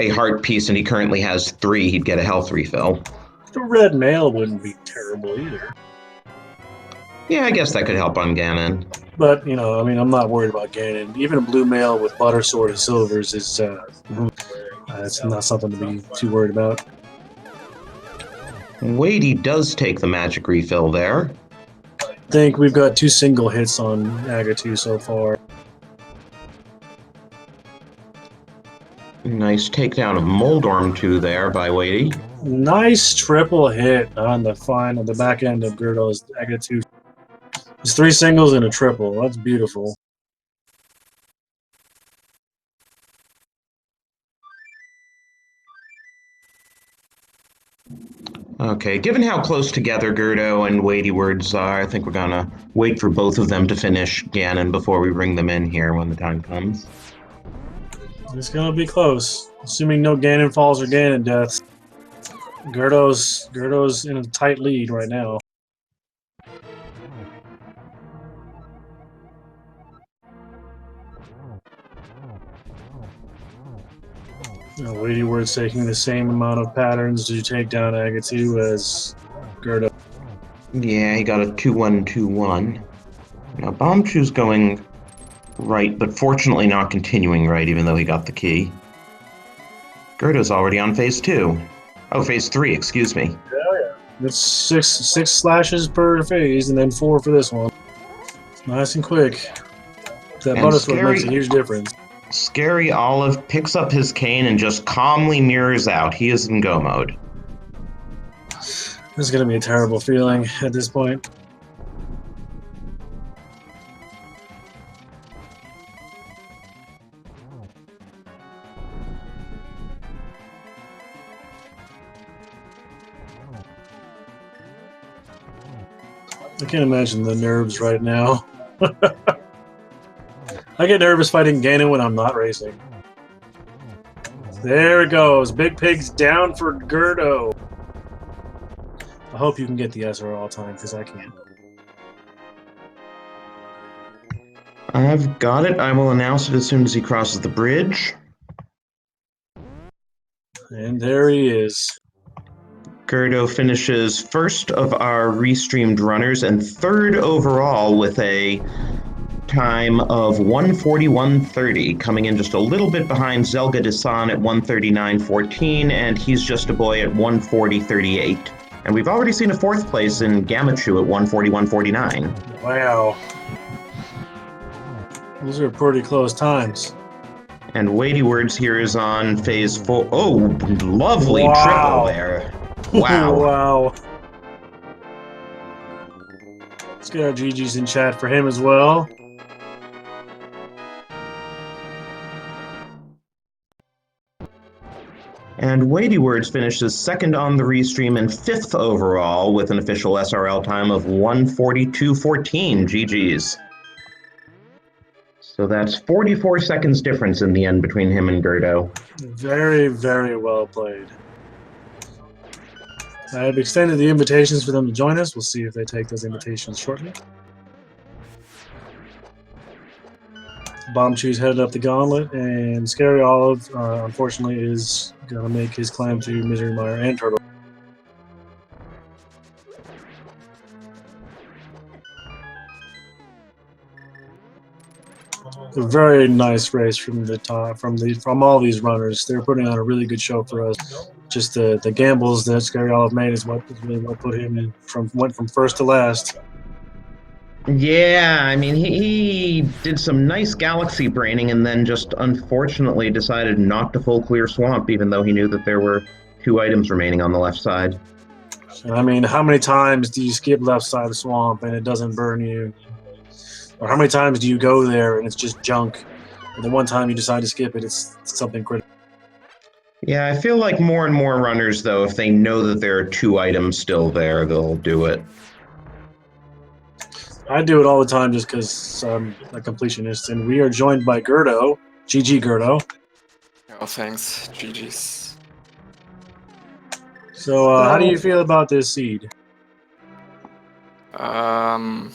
a heart piece and he currently has 3, he'd get a health refill. The red mail wouldn't be terrible either. Yeah, I guess that could help on Ganon. But, I'm not worried about Ganon. Even a blue mail with butter sword and silvers is, it's not something to be too worried about. Weighty does take the magic refill there. I think we've got 2 single hits on AGA 2 so far. Nice takedown of Moldorm 2 there by Weighty. Nice triple hit on the back end of Gerdo's AGA 2. It's 3 singles and a triple. That's beautiful. Okay, given how close together Gerdo and Weighty Words are, I think we're gonna wait for both of them to finish Ganon before we bring them in here when the time comes. It's gonna be close, assuming no Ganon falls or Ganon deaths. Gerdo's in a tight lead right now. Weighty Words taking the same amount of patterns to take down Agatu as Gerdo. Yeah, he got a 2-1-2-1. Now Bombchew's going right, but fortunately not continuing right, even though he got the key. Gerdo's already on phase 2. Oh, phase 3, excuse me. It's six slashes per phase, and then 4 for this one. Nice and quick. That Butterfly makes a huge difference. Scary Olive picks up his cane and just calmly mirrors out. He is in go mode. This is going to be a terrible feeling at this point. I can't imagine the nerves right now. I get nervous fighting Ganon when I'm not racing. There it goes. Big Pig's down for Gerdo. I hope you can get the SR all time, because I can't. I've got it. I will announce it as soon as he crosses the bridge. And there he is. Gerdo finishes first of our restreamed runners and third overall with a time of 1:41:30, coming in just a little bit behind Zelga Desan at 1:39:14, and he's just a boy at 1:40:38. And we've already seen a fourth place in Gamachu at 1:41:49. Wow. Those are pretty close times. And Weighty Words here is on phase 4. Oh, lovely triple there. Wow. Wow. Let's get our GGs in chat for him as well. And Weighty Words finishes second on the restream and fifth overall with an official SRL time of 1:42:14. GG's. So that's 44 seconds difference in the end between him and Gerdo. Very, very well played. I have extended the invitations for them to join us. We'll see if they take those invitations shortly. Bombchew's headed up the gauntlet, and Scary Olive, unfortunately, is going to make his climb to Misery Mire and Turtle. A very nice race from the top, from all these runners. They're putting on a really good show for us. Just the gambles that Scary Olive made is what put him in went from first to last. Yeah, I mean, he did some nice galaxy braining and then just unfortunately decided not to full clear swamp, even though he knew that there were 2 items remaining on the left side. I mean, how many times do you skip left side of swamp and it doesn't burn you? Or how many times do you go there and it's just junk? And the one time you decide to skip it, it's something critical. Yeah, I feel like more and more runners, though, if they know that there are 2 items still there, they'll do it. I do it all the time just because I'm a completionist. And we are joined by Gerdo. GG, Gerdo. Oh, thanks. GG's. So, how do you feel about this seed? I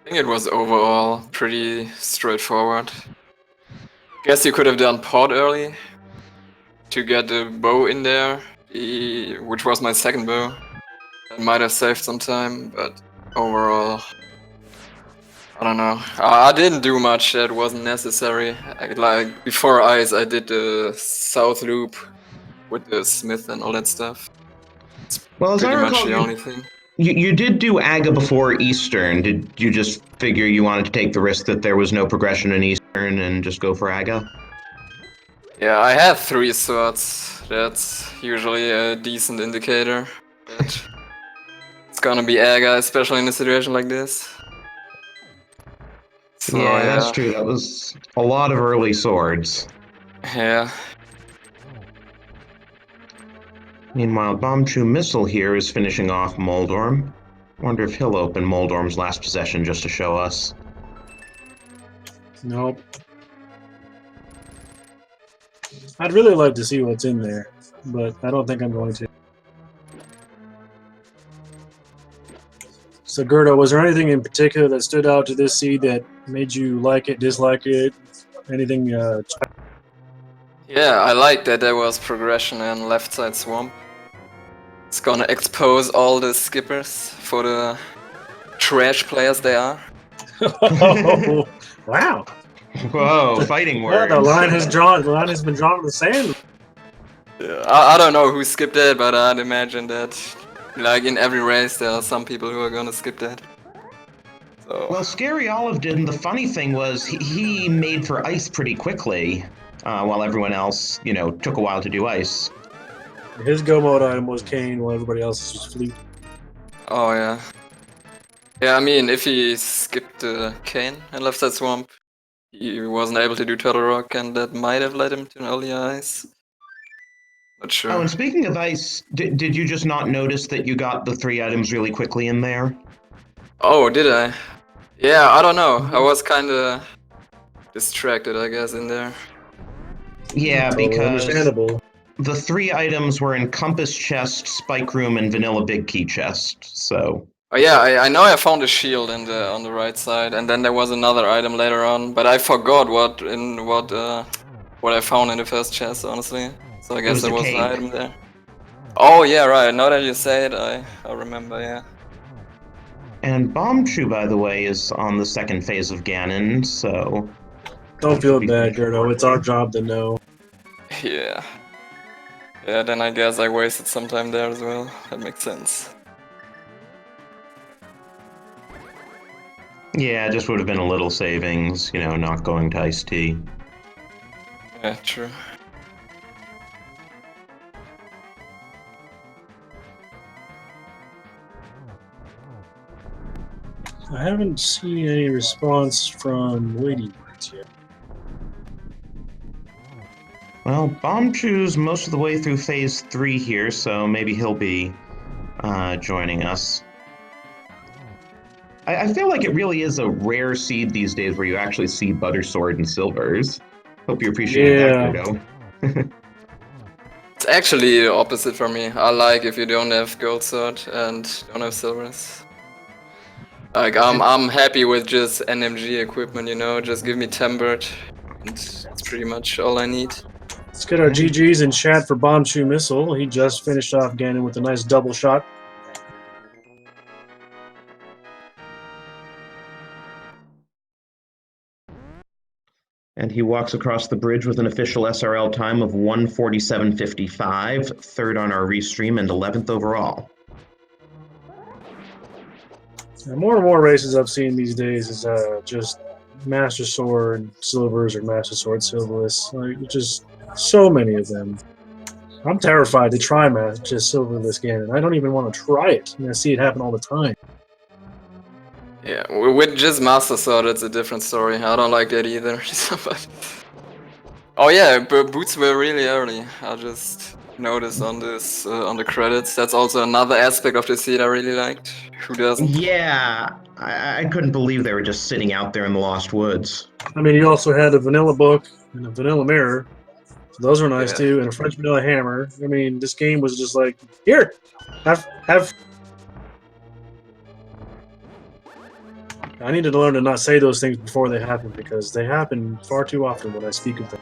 think it was overall pretty straightforward. Guess you could have done pod early to get the bow in there, which was my second bow. That might have saved some time, but overall, I don't know. I didn't do much that wasn't necessary. Like before Ice, I did the south loop with the smith and all that stuff. It's Well, pretty much the only thing. You did do Aga before Eastern. Did you just figure you wanted to take the risk that there was no progression in Eastern and just go for Aga? Yeah, I have 3 swords. That's usually a decent indicator that it's gonna be Aga, especially in a situation like this. So, yeah, that's true. That was a lot of early swords. Yeah. Meanwhile, Bombchu Missile here is finishing off Moldorm. Wonder if he'll open Moldorm's last possession just to show us. Nope. I'd really like to see what's in there, but I don't think I'm going to. So, Gerda, was there anything in particular that stood out to this seed that made you like it, dislike it? Anything? Yeah, I like that there was progression in left side swamp. It's gonna expose all the skippers for the trash players they are. Oh, wow! Whoa, fighting Yeah, words. the line has drawn. The line has been drawn in the sand. Yeah, I don't know who skipped that, but I'd imagine that, like in every race, there are some people who are gonna skip that. So. Well, Scary Olive did, and the funny thing was he made for ice pretty quickly, while everyone else, took a while to do ice. His go mode item was Kane, while everybody else's was Fleet. Oh yeah. Yeah, I mean, if he skipped Kane and left that swamp, he wasn't able to do Turtle Rock, and that might have led him to an earlier ice. Not sure. Oh, and speaking of ice, did you just not notice that you got the 3 items really quickly in there? Oh, did I? Yeah, I don't know. I was kinda distracted, I guess, in there. Yeah, Totally because understandable. the 3 items were in Compass Chest, Spike Room, and Vanilla Big Key Chest, so... Oh yeah, I know I found a shield on the right side, and then there was another item later on, but I forgot what I found in the first chest, honestly. So I guess there was an cake. item there. Oh yeah, right. Now that you say it, I remember. Yeah. And Bombchu, by the way, is on the 2nd phase of Ganon, so... Don't feel bad, Gerdo. It's our job to know. Yeah. Yeah, then I guess I wasted some time there as well. That makes sense. Yeah, it just would have been a little savings, not going to iced tea. Yeah, true. I haven't seen any response from Waiting Words yet. Well, Bombchu's most of the way through phase 3 here, so maybe he'll be joining us. I feel like it really is a rare seed these days where you actually see Buttersword and Silvers. Hope you appreciate that, Gerdo. It's actually the opposite for me. I like if you don't have gold sword and don't have silvers. Like I'm happy with just NMG equipment, just give me Tempered. And that's pretty much all I need. Let's get our GGs in chat for Bombchu Missile. He just finished off Ganon with a nice double shot. And he walks across the bridge with an official SRL time of 1:47.55, 3rd on our restream and 11th overall. Now, more and more races I've seen these days is just Master Sword Silvers or Master Sword Silverless. Like, just so many of them. I'm terrified to try just Silverless Ganon. I don't even want to try it. I see it happen all the time. Yeah, with just Master Sword, it's a different story. I don't like that either. Oh yeah, but boots were really early. I just noticed on this on the credits. That's also another aspect of the seed I really liked. Who doesn't? Yeah, I couldn't believe they were just sitting out there in the Lost Woods. I mean, you also had a vanilla book and a vanilla mirror. So those were nice too, and a French vanilla hammer. I mean, this game was just like, here, have. I needed to learn to not say those things before they happen because they happen far too often when I speak of them.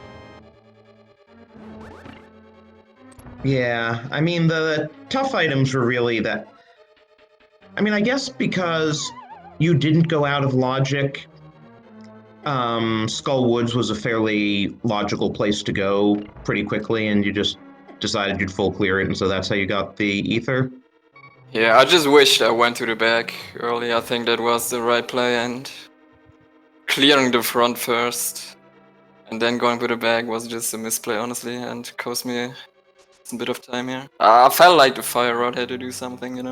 Yeah, I mean, the tough items were really that... I mean, I guess because you didn't go out of logic, Skull Woods was a fairly logical place to go pretty quickly, and you just decided you'd full clear it, and so that's how you got the Ether. Yeah, I just wished I went to the back early. I think that was the right play, and clearing the front first and then going to the back was just a misplay, honestly, and cost me a bit of time here. I felt like the Fire Rod had to do something,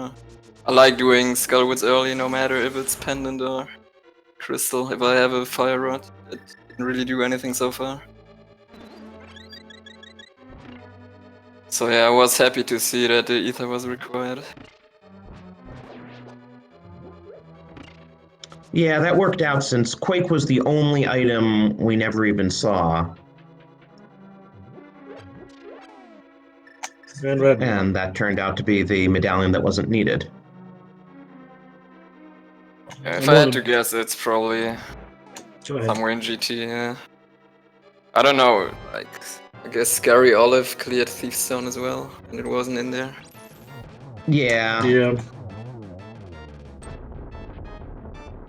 I like doing Skullwoods early, no matter if it's Pendant or Crystal. If I have a Fire Rod, it didn't really do anything so far. So yeah, I was happy to see that the ether was required. Yeah, that worked out since Quake was the only item we never even saw. And red. And that turned out to be the medallion that wasn't needed. Yeah, if I had to guess, it's probably Go ahead. somewhere in GT, yeah. I don't know, like, I guess Scary Olive cleared Thief Stone as well, and it wasn't in there. Yeah. Yeah.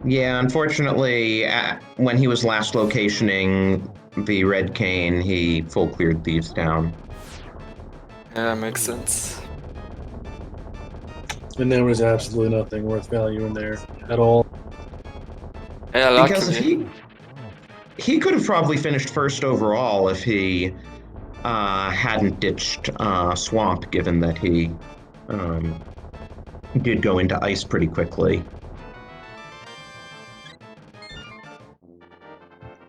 Yeah, unfortunately, when he was last locationing the Red Cane, he full cleared Thieves Town. Yeah, makes sense. And there was absolutely nothing worth value in there at all. Yeah, Because luckily. he could have probably finished first overall if he hadn't ditched Swamp, given that he did go into ice pretty quickly.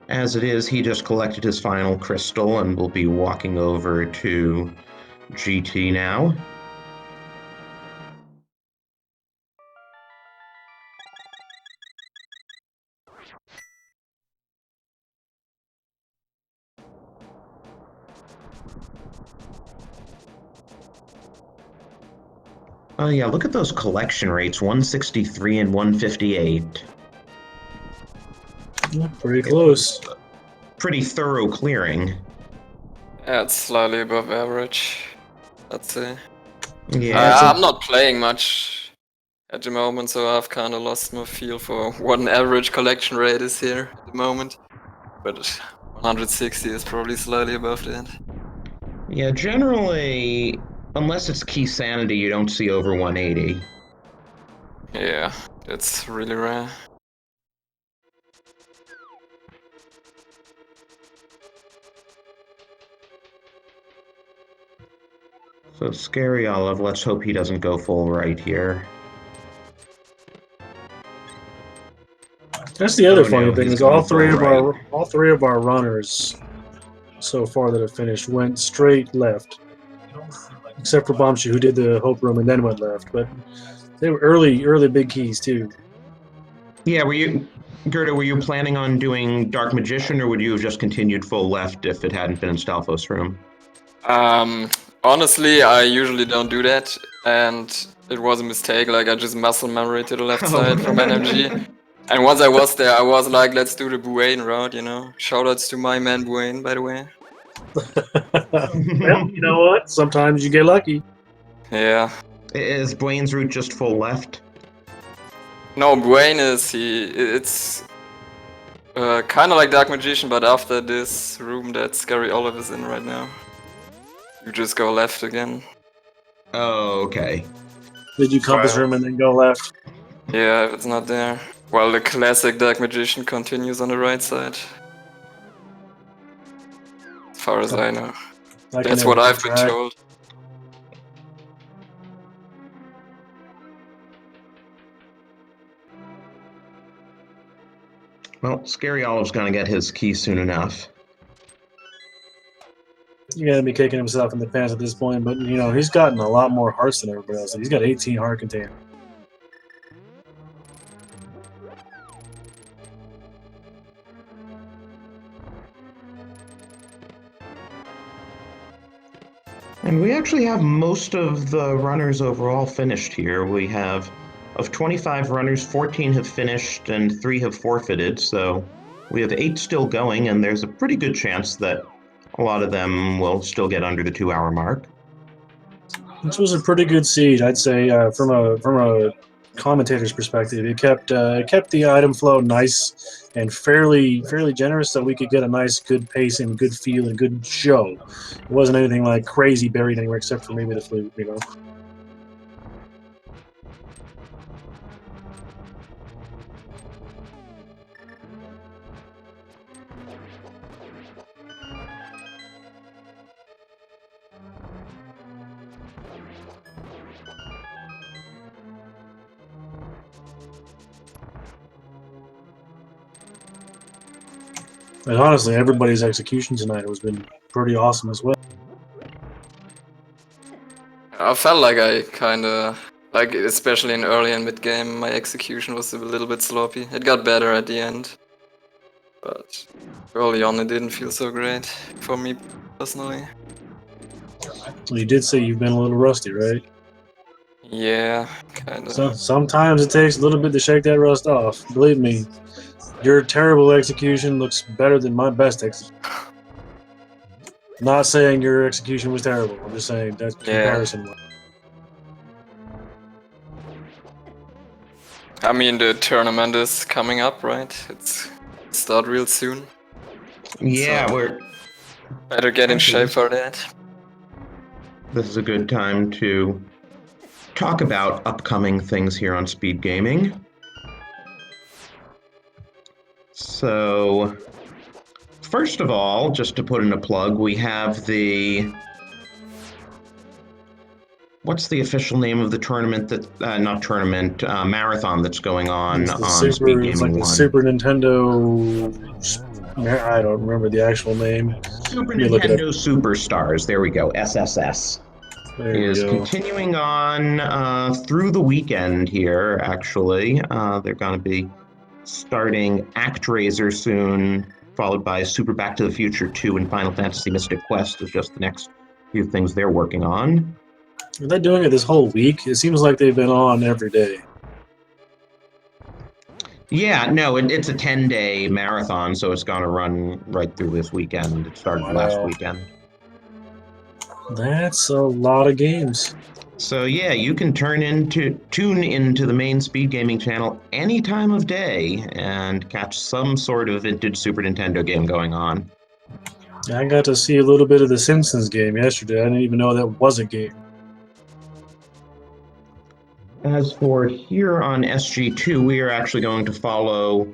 As it is, he just collected his final crystal and will be walking over to GT now. Oh yeah, look at those collection rates, 163 and 158. Yeah, pretty close. Pretty thorough clearing. Yeah, it's slightly above average, I'd say. Yeah, I'm not playing much at the moment, so I've kind of lost my feel for what an average collection rate is here at the moment. But 160 is probably slightly above that. yeah, generally, unless it's key sanity, you don't see over 180. Yeah, that's really rare. So Scary Olive, let's hope he doesn't go full right here. That's the other Oh, funny no, thing he's is all going three full of our runners so far that have finished went straight left, except for Bombshu, who did the Hope Room and then went left. But they were early big keys too. Yeah, Gerda, were you planning on doing Dark Magician, or would you have just continued full left if it hadn't been in Stalfos' room? Honestly, I usually don't do that, and it was a mistake. Like, I just muscle memory to the left side from NMG. And once I was there, I was like, let's do the Buane route, you know? Shoutouts to my man Buane, by the way. Well, you know what? Sometimes you get lucky. Yeah. Is Dwayne's route just full left? No, Buane is, it's kind of like Dark Magician, but after this room that Scary Olive is in right now. You just go left again. Oh, okay. Did you compass room and then go left? Yeah, if it's not there. While the classic Dark Magician continues on the right side. As far as I know. That's what I've been told. Well, Scary Olive's gonna get his key soon enough. You're gonna be kicking himself in the pants at this point, but you know he's gotten a lot more hearts than everybody else. He's got 18 heart containers. And we actually have most of the runners overall finished here. We have, of 25 runners, 14 have finished and 3 have forfeited, so we have 8 still going, and there's a pretty good chance that a lot of them will still get under the 2-hour mark. This was a pretty good seed, I'd say, from a commentator's perspective. It kept the item flow nice and fairly generous, so we could get a nice, good pace and good feel and good show. It wasn't anything like crazy buried anywhere except for maybe the flute, you know. And honestly, everybody's execution tonight has been pretty awesome as well. I felt like I kinda, like, especially in early and mid game, my execution was a little bit sloppy. It got better at the end, but early on it didn't feel so great for me personally. You did say you've been a little rusty, right? Yeah, kinda. So sometimes it takes a little bit to shake that rust off. Believe me, your terrible execution looks better than my best execution. Not saying your execution was terrible. I'm just saying that's Yeah. comparison. I mean, the tournament is coming up, right? It's start real soon. Yeah, So- we're. Better get in Actually, shape for that. This is a good time to talk about upcoming things here on Speed Gaming. So, first of all, just to put in a plug, we have the. What's the official name of the tournament that, not tournament, marathon that's going on It's the on Speed It's like Gaming the 1? Super Nintendo. I don't remember the actual name. Super Let me look it up. Nintendo Superstars, there we go, SSS. There we Is go. continuing on through the weekend here, actually. They're going to be starting ActRaiser soon, followed by Super Back to the Future 2 and Final Fantasy Mystic Quest is just the next few things they're working on. Are they doing it this whole week? It seems like they've been on every day. Yeah, no, it's a 10-day marathon, so it's going to run right through this weekend. It started last Wow. weekend. That's a lot of games. So yeah, you can tune into the main Speed Gaming channel any time of day and catch some sort of vintage Super Nintendo game going on. I got to see a little bit of the Simpsons game yesterday. I didn't even know that was a game. As for here on SG2, we are actually going to follow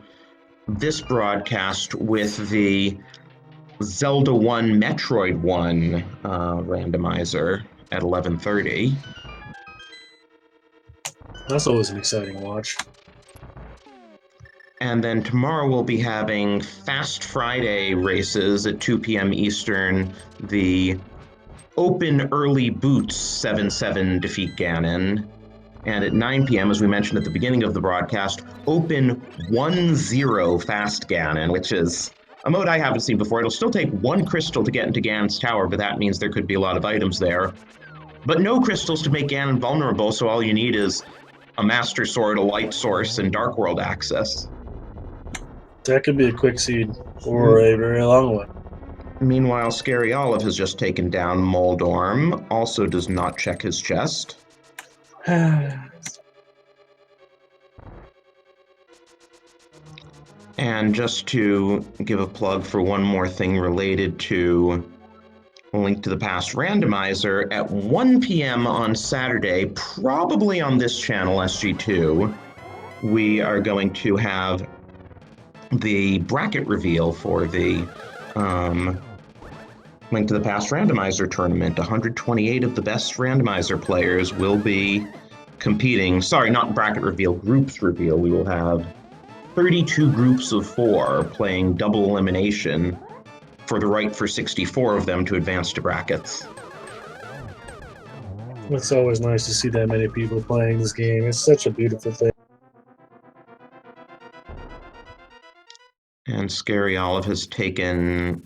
this broadcast with the Zelda 1 Metroid 1 randomizer at 11:30. That's always an exciting watch. And then tomorrow we'll be having Fast Friday races at 2 p.m. Eastern. The Open Early Boots 7-7 defeat Ganon. And at 9 p.m., as we mentioned at the beginning of the broadcast, Open 1-0 Fast Ganon, which is a mode I haven't seen before. It'll still take one crystal to get into Ganon's tower, but that means there could be a lot of items there. But no crystals to make Ganon vulnerable, so all you need is a Master Sword, a Light Source, and Dark World access. That could be a quick seed or a very long one. Meanwhile, Scary Olive has just taken down Moldorm, also does not check his chest. And just to give a plug for one more thing related to Link to the Past Randomizer, at 1 p.m. on Saturday, probably on this channel, SG2, we are going to have the bracket reveal for the Link to the Past Randomizer tournament. 128 of the best randomizer players will be competing. Sorry, not bracket reveal, groups reveal. We will have 32 groups of 4 playing double elimination for the right for 64 of them to advance to brackets. It's always nice to see that many people playing this game. It's such a beautiful thing. And Scary Olive has taken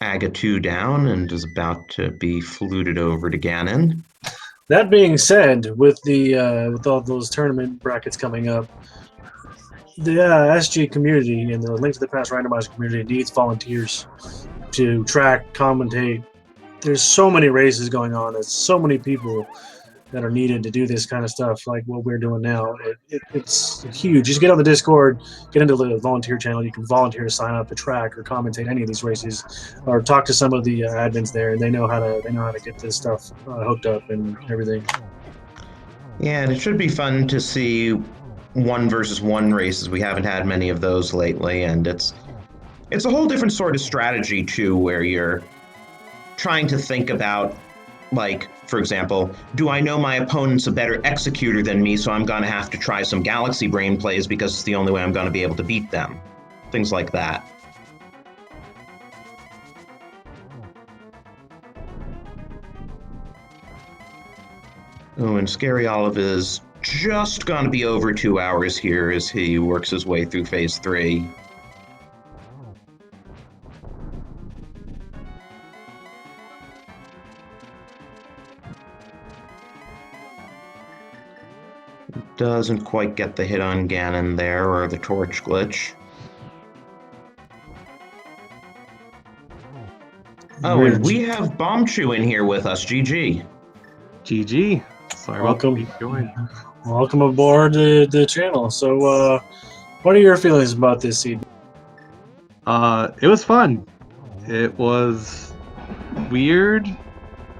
Aga 2 down and is about to be fluted over to Ganon. That being said, with all those tournament brackets coming up, the SG community and the Link to the Past Randomizer community needs volunteers to track, commentate. There's so many races going on. There's so many people that are needed to do this kind of stuff, like what we're doing now. It's huge. Just get on the Discord, get into the volunteer channel. You can volunteer to sign up to track or commentate any of these races, or talk to some of the admins there, and they know how to get this stuff hooked up and everything. Yeah, and it should be fun to see 1 versus 1 races. We haven't had many of those lately, and it's a whole different sort of strategy too, where you're trying to think about, like, for example, do I know my opponent's a better executor than me, so I'm going to have to try some Galaxy Brain plays because it's the only way I'm going to be able to beat them. Things like that. Oh, and Scary Olive is just going to be over 2 hours here as he works his way through phase 3. Doesn't quite get the hit on Ganon there, or the torch glitch. Oh, and we have Bombchu in here with us. GG. GG. Sorry Welcome. about the join. Welcome aboard the channel. So, what are your feelings about this seed? It was fun. It was weird,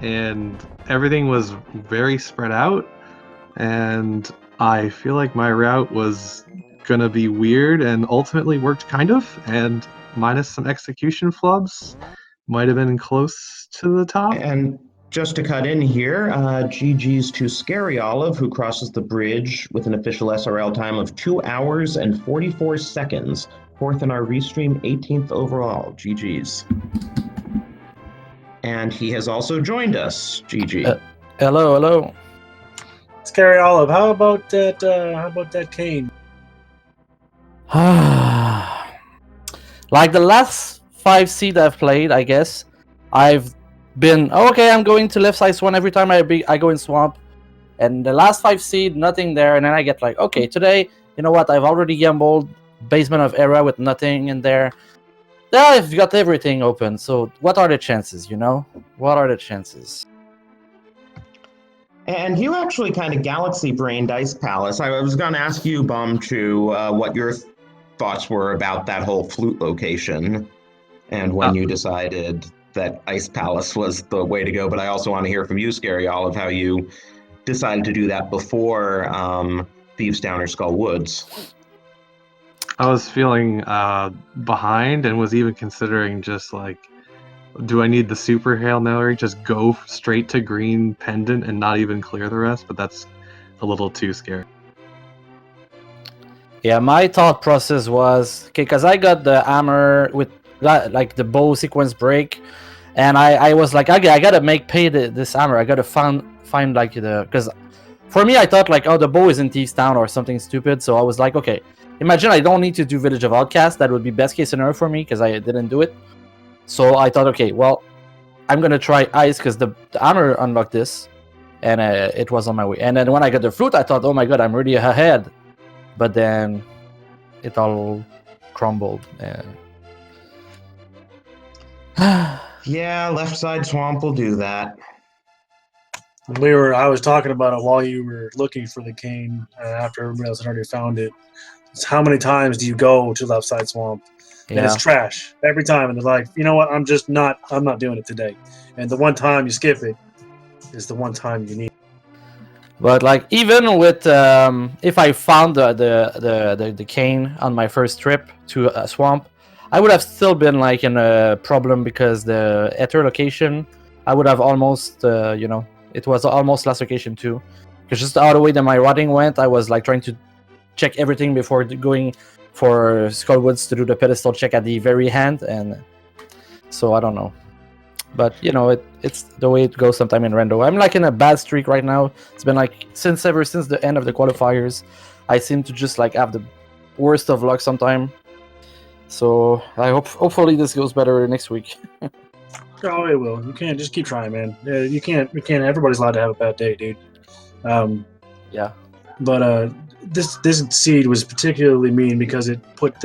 and everything was very spread out. And I feel like my route was gonna be weird, and ultimately worked kind of. And minus some execution flubs, might have been close to the top. And just to cut in here, GG's to Scary Olive, who crosses the bridge with an official SRL time of 2 hours and 44 seconds. 4th in our restream, 18th overall. GG's. And he has also joined us. GG. Hello. Scary Olive, how about that? How about that cane? Like the last 5 seed I've played, I guess I've been okay. I'm going to left side swan every time I go in swamp, and the last 5 seed nothing there, and then I get like, okay, today, you know what? I've already gambled basement of era with nothing in there. I've got everything open. So what are the chances? What are the chances? And you actually kind of galaxy-brained Ice Palace. I was going to ask you, Bombchu, what your thoughts were about that whole flute location, and when you decided that Ice Palace was the way to go. But I also want to hear from you, Scary Olive, how you decided to do that before Thieves Down or Skull Woods. I was feeling behind, and was even considering just like, do I need the super Hail Mary? Just go straight to green pendant and not even clear the rest? But that's a little too scary. Yeah, my thought process was, okay, because I got the hammer with like the bow sequence break, and I was like, okay, I gotta pay this hammer. I gotta find like because for me I thought like, oh, the bow is in Thieves Town or something stupid. So I was like, okay, imagine I don't need to do Village of Outcast. That would be best case scenario for me because I didn't do it. So I thought, okay, well, I'm gonna try ice because the hammer unlocked this, and it was on my way. And then when I got the flute, I thought, oh my god, I'm really ahead. But then it all crumbled. Yeah, left side swamp will do that. I was talking about it while you were looking for the cane after everybody else had already found it. It's how many times do you go to left side swamp? And it's trash every time. And they're like, you know what? I'm not doing it today. And the one time you skip it is the one time you need. But like, even with if I found the cane on my first trip to a swamp, I would have still been like in a problem because the Ether location, I would have almost it was almost last location too, because just out of the way that my routing went, I was like trying to check everything before going for Skullwoods to do the pedestal check at the very end, and so I don't know. But it's the way it goes sometime in Rando. I'm like in a bad streak right now. It's been like ever since the end of the qualifiers, I seem to just like have the worst of luck sometime. So I hopefully this goes better next week. Oh, it will. You can't just keep trying, man. You can't. Everybody's allowed to have a bad day, dude. Yeah. But this seed was particularly mean because it put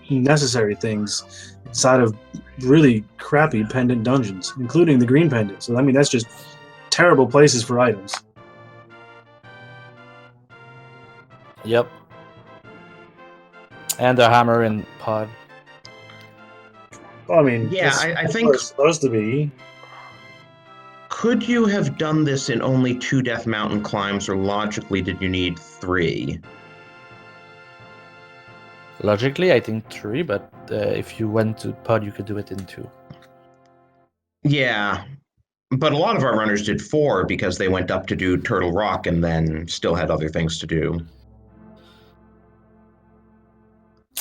necessary things inside of really crappy pendant dungeons, including the green pendant. So I mean, that's just terrible places for items. Yep. And the hammer in pod. Well, I mean, yeah, I think it's supposed to be. Could you have done this in only 2 Death Mountain climbs, or logically did you need 3? Logically, I think 3, but if you went to pod, you could do it in 2. Yeah, but a lot of our runners did 4 because they went up to do Turtle Rock and then still had other things to do.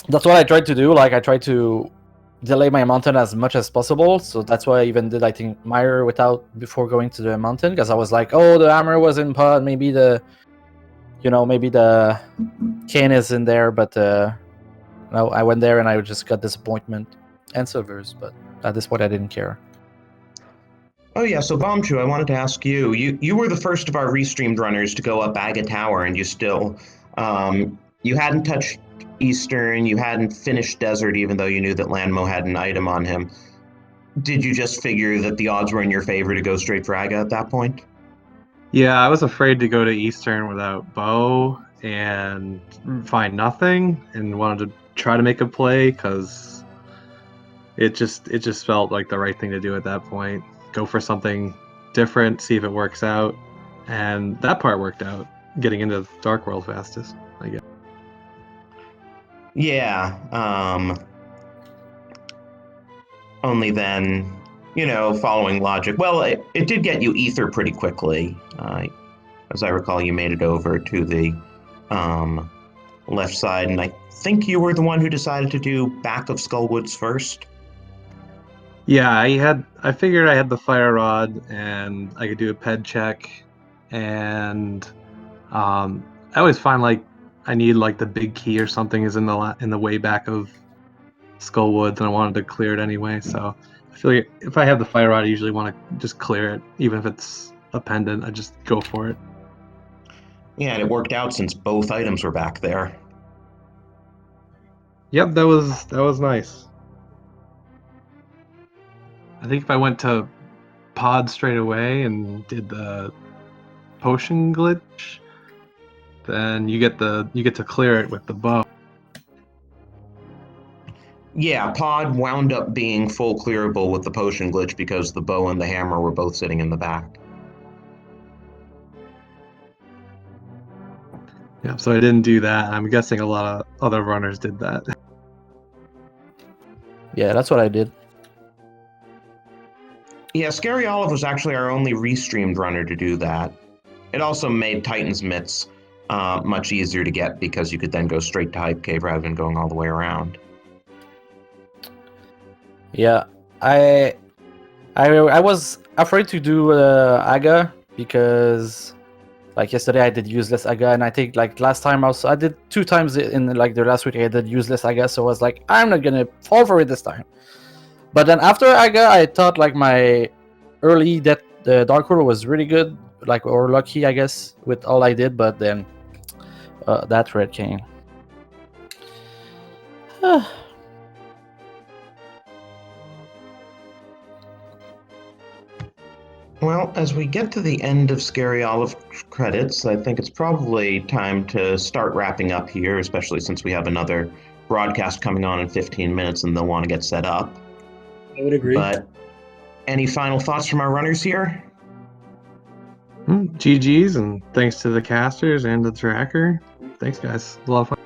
That's what I tried to do. Like, I tried to delay my mountain as much as possible. So that's why I even did, I think, Mire before going to the mountain, because I was like, oh, the hammer was in pod, maybe the cane is in there, but no, I went there and I just got disappointment and silvers, but at this point I didn't care. Oh yeah, so Bombchu, I wanted to ask you. You were the first of our restreamed runners to go up Aga Tower, and you still, you hadn't touched Eastern, you hadn't finished Desert, even though you knew that Lanmo had an item on him. Did you just figure that the odds were in your favor to go straight for Aga at that point? Yeah, I was afraid to go to Eastern without bow and find nothing, and wanted to try to make a play because it just felt like the right thing to do at that point. Go for something different, see if it works out, and that part worked out. Getting into Dark World fastest, I guess. Yeah. Only then, following logic. Well, it did get you Ether pretty quickly. As I recall, you made it over to the left side, and I think you were the one who decided to do back of Skullwoods first. Yeah, I figured I had the fire rod and I could do a ped check, and I always find like I need like the big key or something is in the way back of Skullwoods, and I wanted to clear it anyway. So I feel like if I have the fire rod, I usually want to just clear it, even if it's a pendant. I just go for it. Yeah, and it worked out since both items were back there. Yep, that was nice. I think if I went to pod straight away and did the potion glitch, then you get to clear it with the bow. Yeah, pod wound up being full clearable with the potion glitch because the bow and the hammer were both sitting in the back. Yeah, so I didn't do that. I'm guessing a lot of other runners did that. Yeah, that's what I did. Yeah, Scary Olive was actually our only restreamed runner to do that. It also made Titan's Mitts much easier to get because you could then go straight to Hype Cave rather than going all the way around. Yeah, I was afraid to do Aga because, like yesterday, I did useless Aga, and I think like last time also I did 2 times in like the last week I did useless Aga, so I was like, I'm not gonna fall for it this time. But then after Aga, I thought like my early Dark World was really good, like, or lucky, I guess, with all I did. But then that red came. Well, as we get to the end of Scary Olive credits, I think it's probably time to start wrapping up here, especially since we have another broadcast coming on in 15 minutes and they'll want to get set up. I would agree. But any final thoughts from our runners here? GG's, and thanks to the casters and the tracker. Thanks, guys. A lot of fun.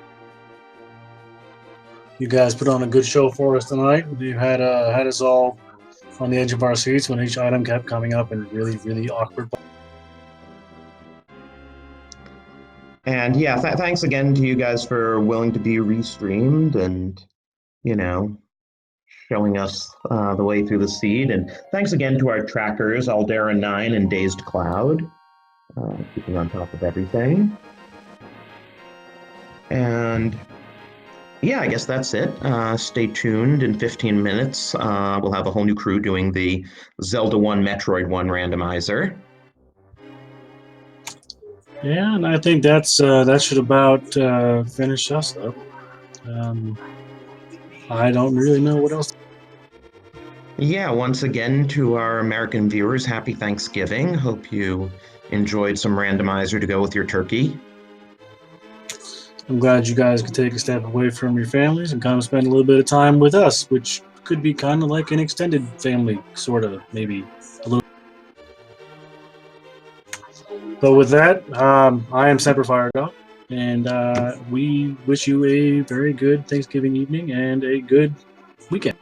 You guys put on a good show for us tonight. You had us all on the edge of our seats when each item kept coming up in really, really awkward. And yeah, thanks again to you guys for willing to be restreamed and, showing us the way through the seed. And thanks again to our trackers, Aldera9 and Dazed Cloud, keeping on top of everything. And yeah, I guess that's it. Stay tuned. In 15 minutes, we'll have a whole new crew doing the Zelda 1, Metroid 1 randomizer. Yeah, and I think that should about finish us up. I don't really know what else. Yeah, once again to our American viewers, happy Thanksgiving. Hope you enjoyed some randomizer to go with your turkey. I'm glad you guys could take a step away from your families and kind of spend a little bit of time with us, which could be kind of like an extended family, sort of, maybe a little. But with that, I am Semper Fire Dog, and we wish you a very good Thanksgiving evening and a good weekend.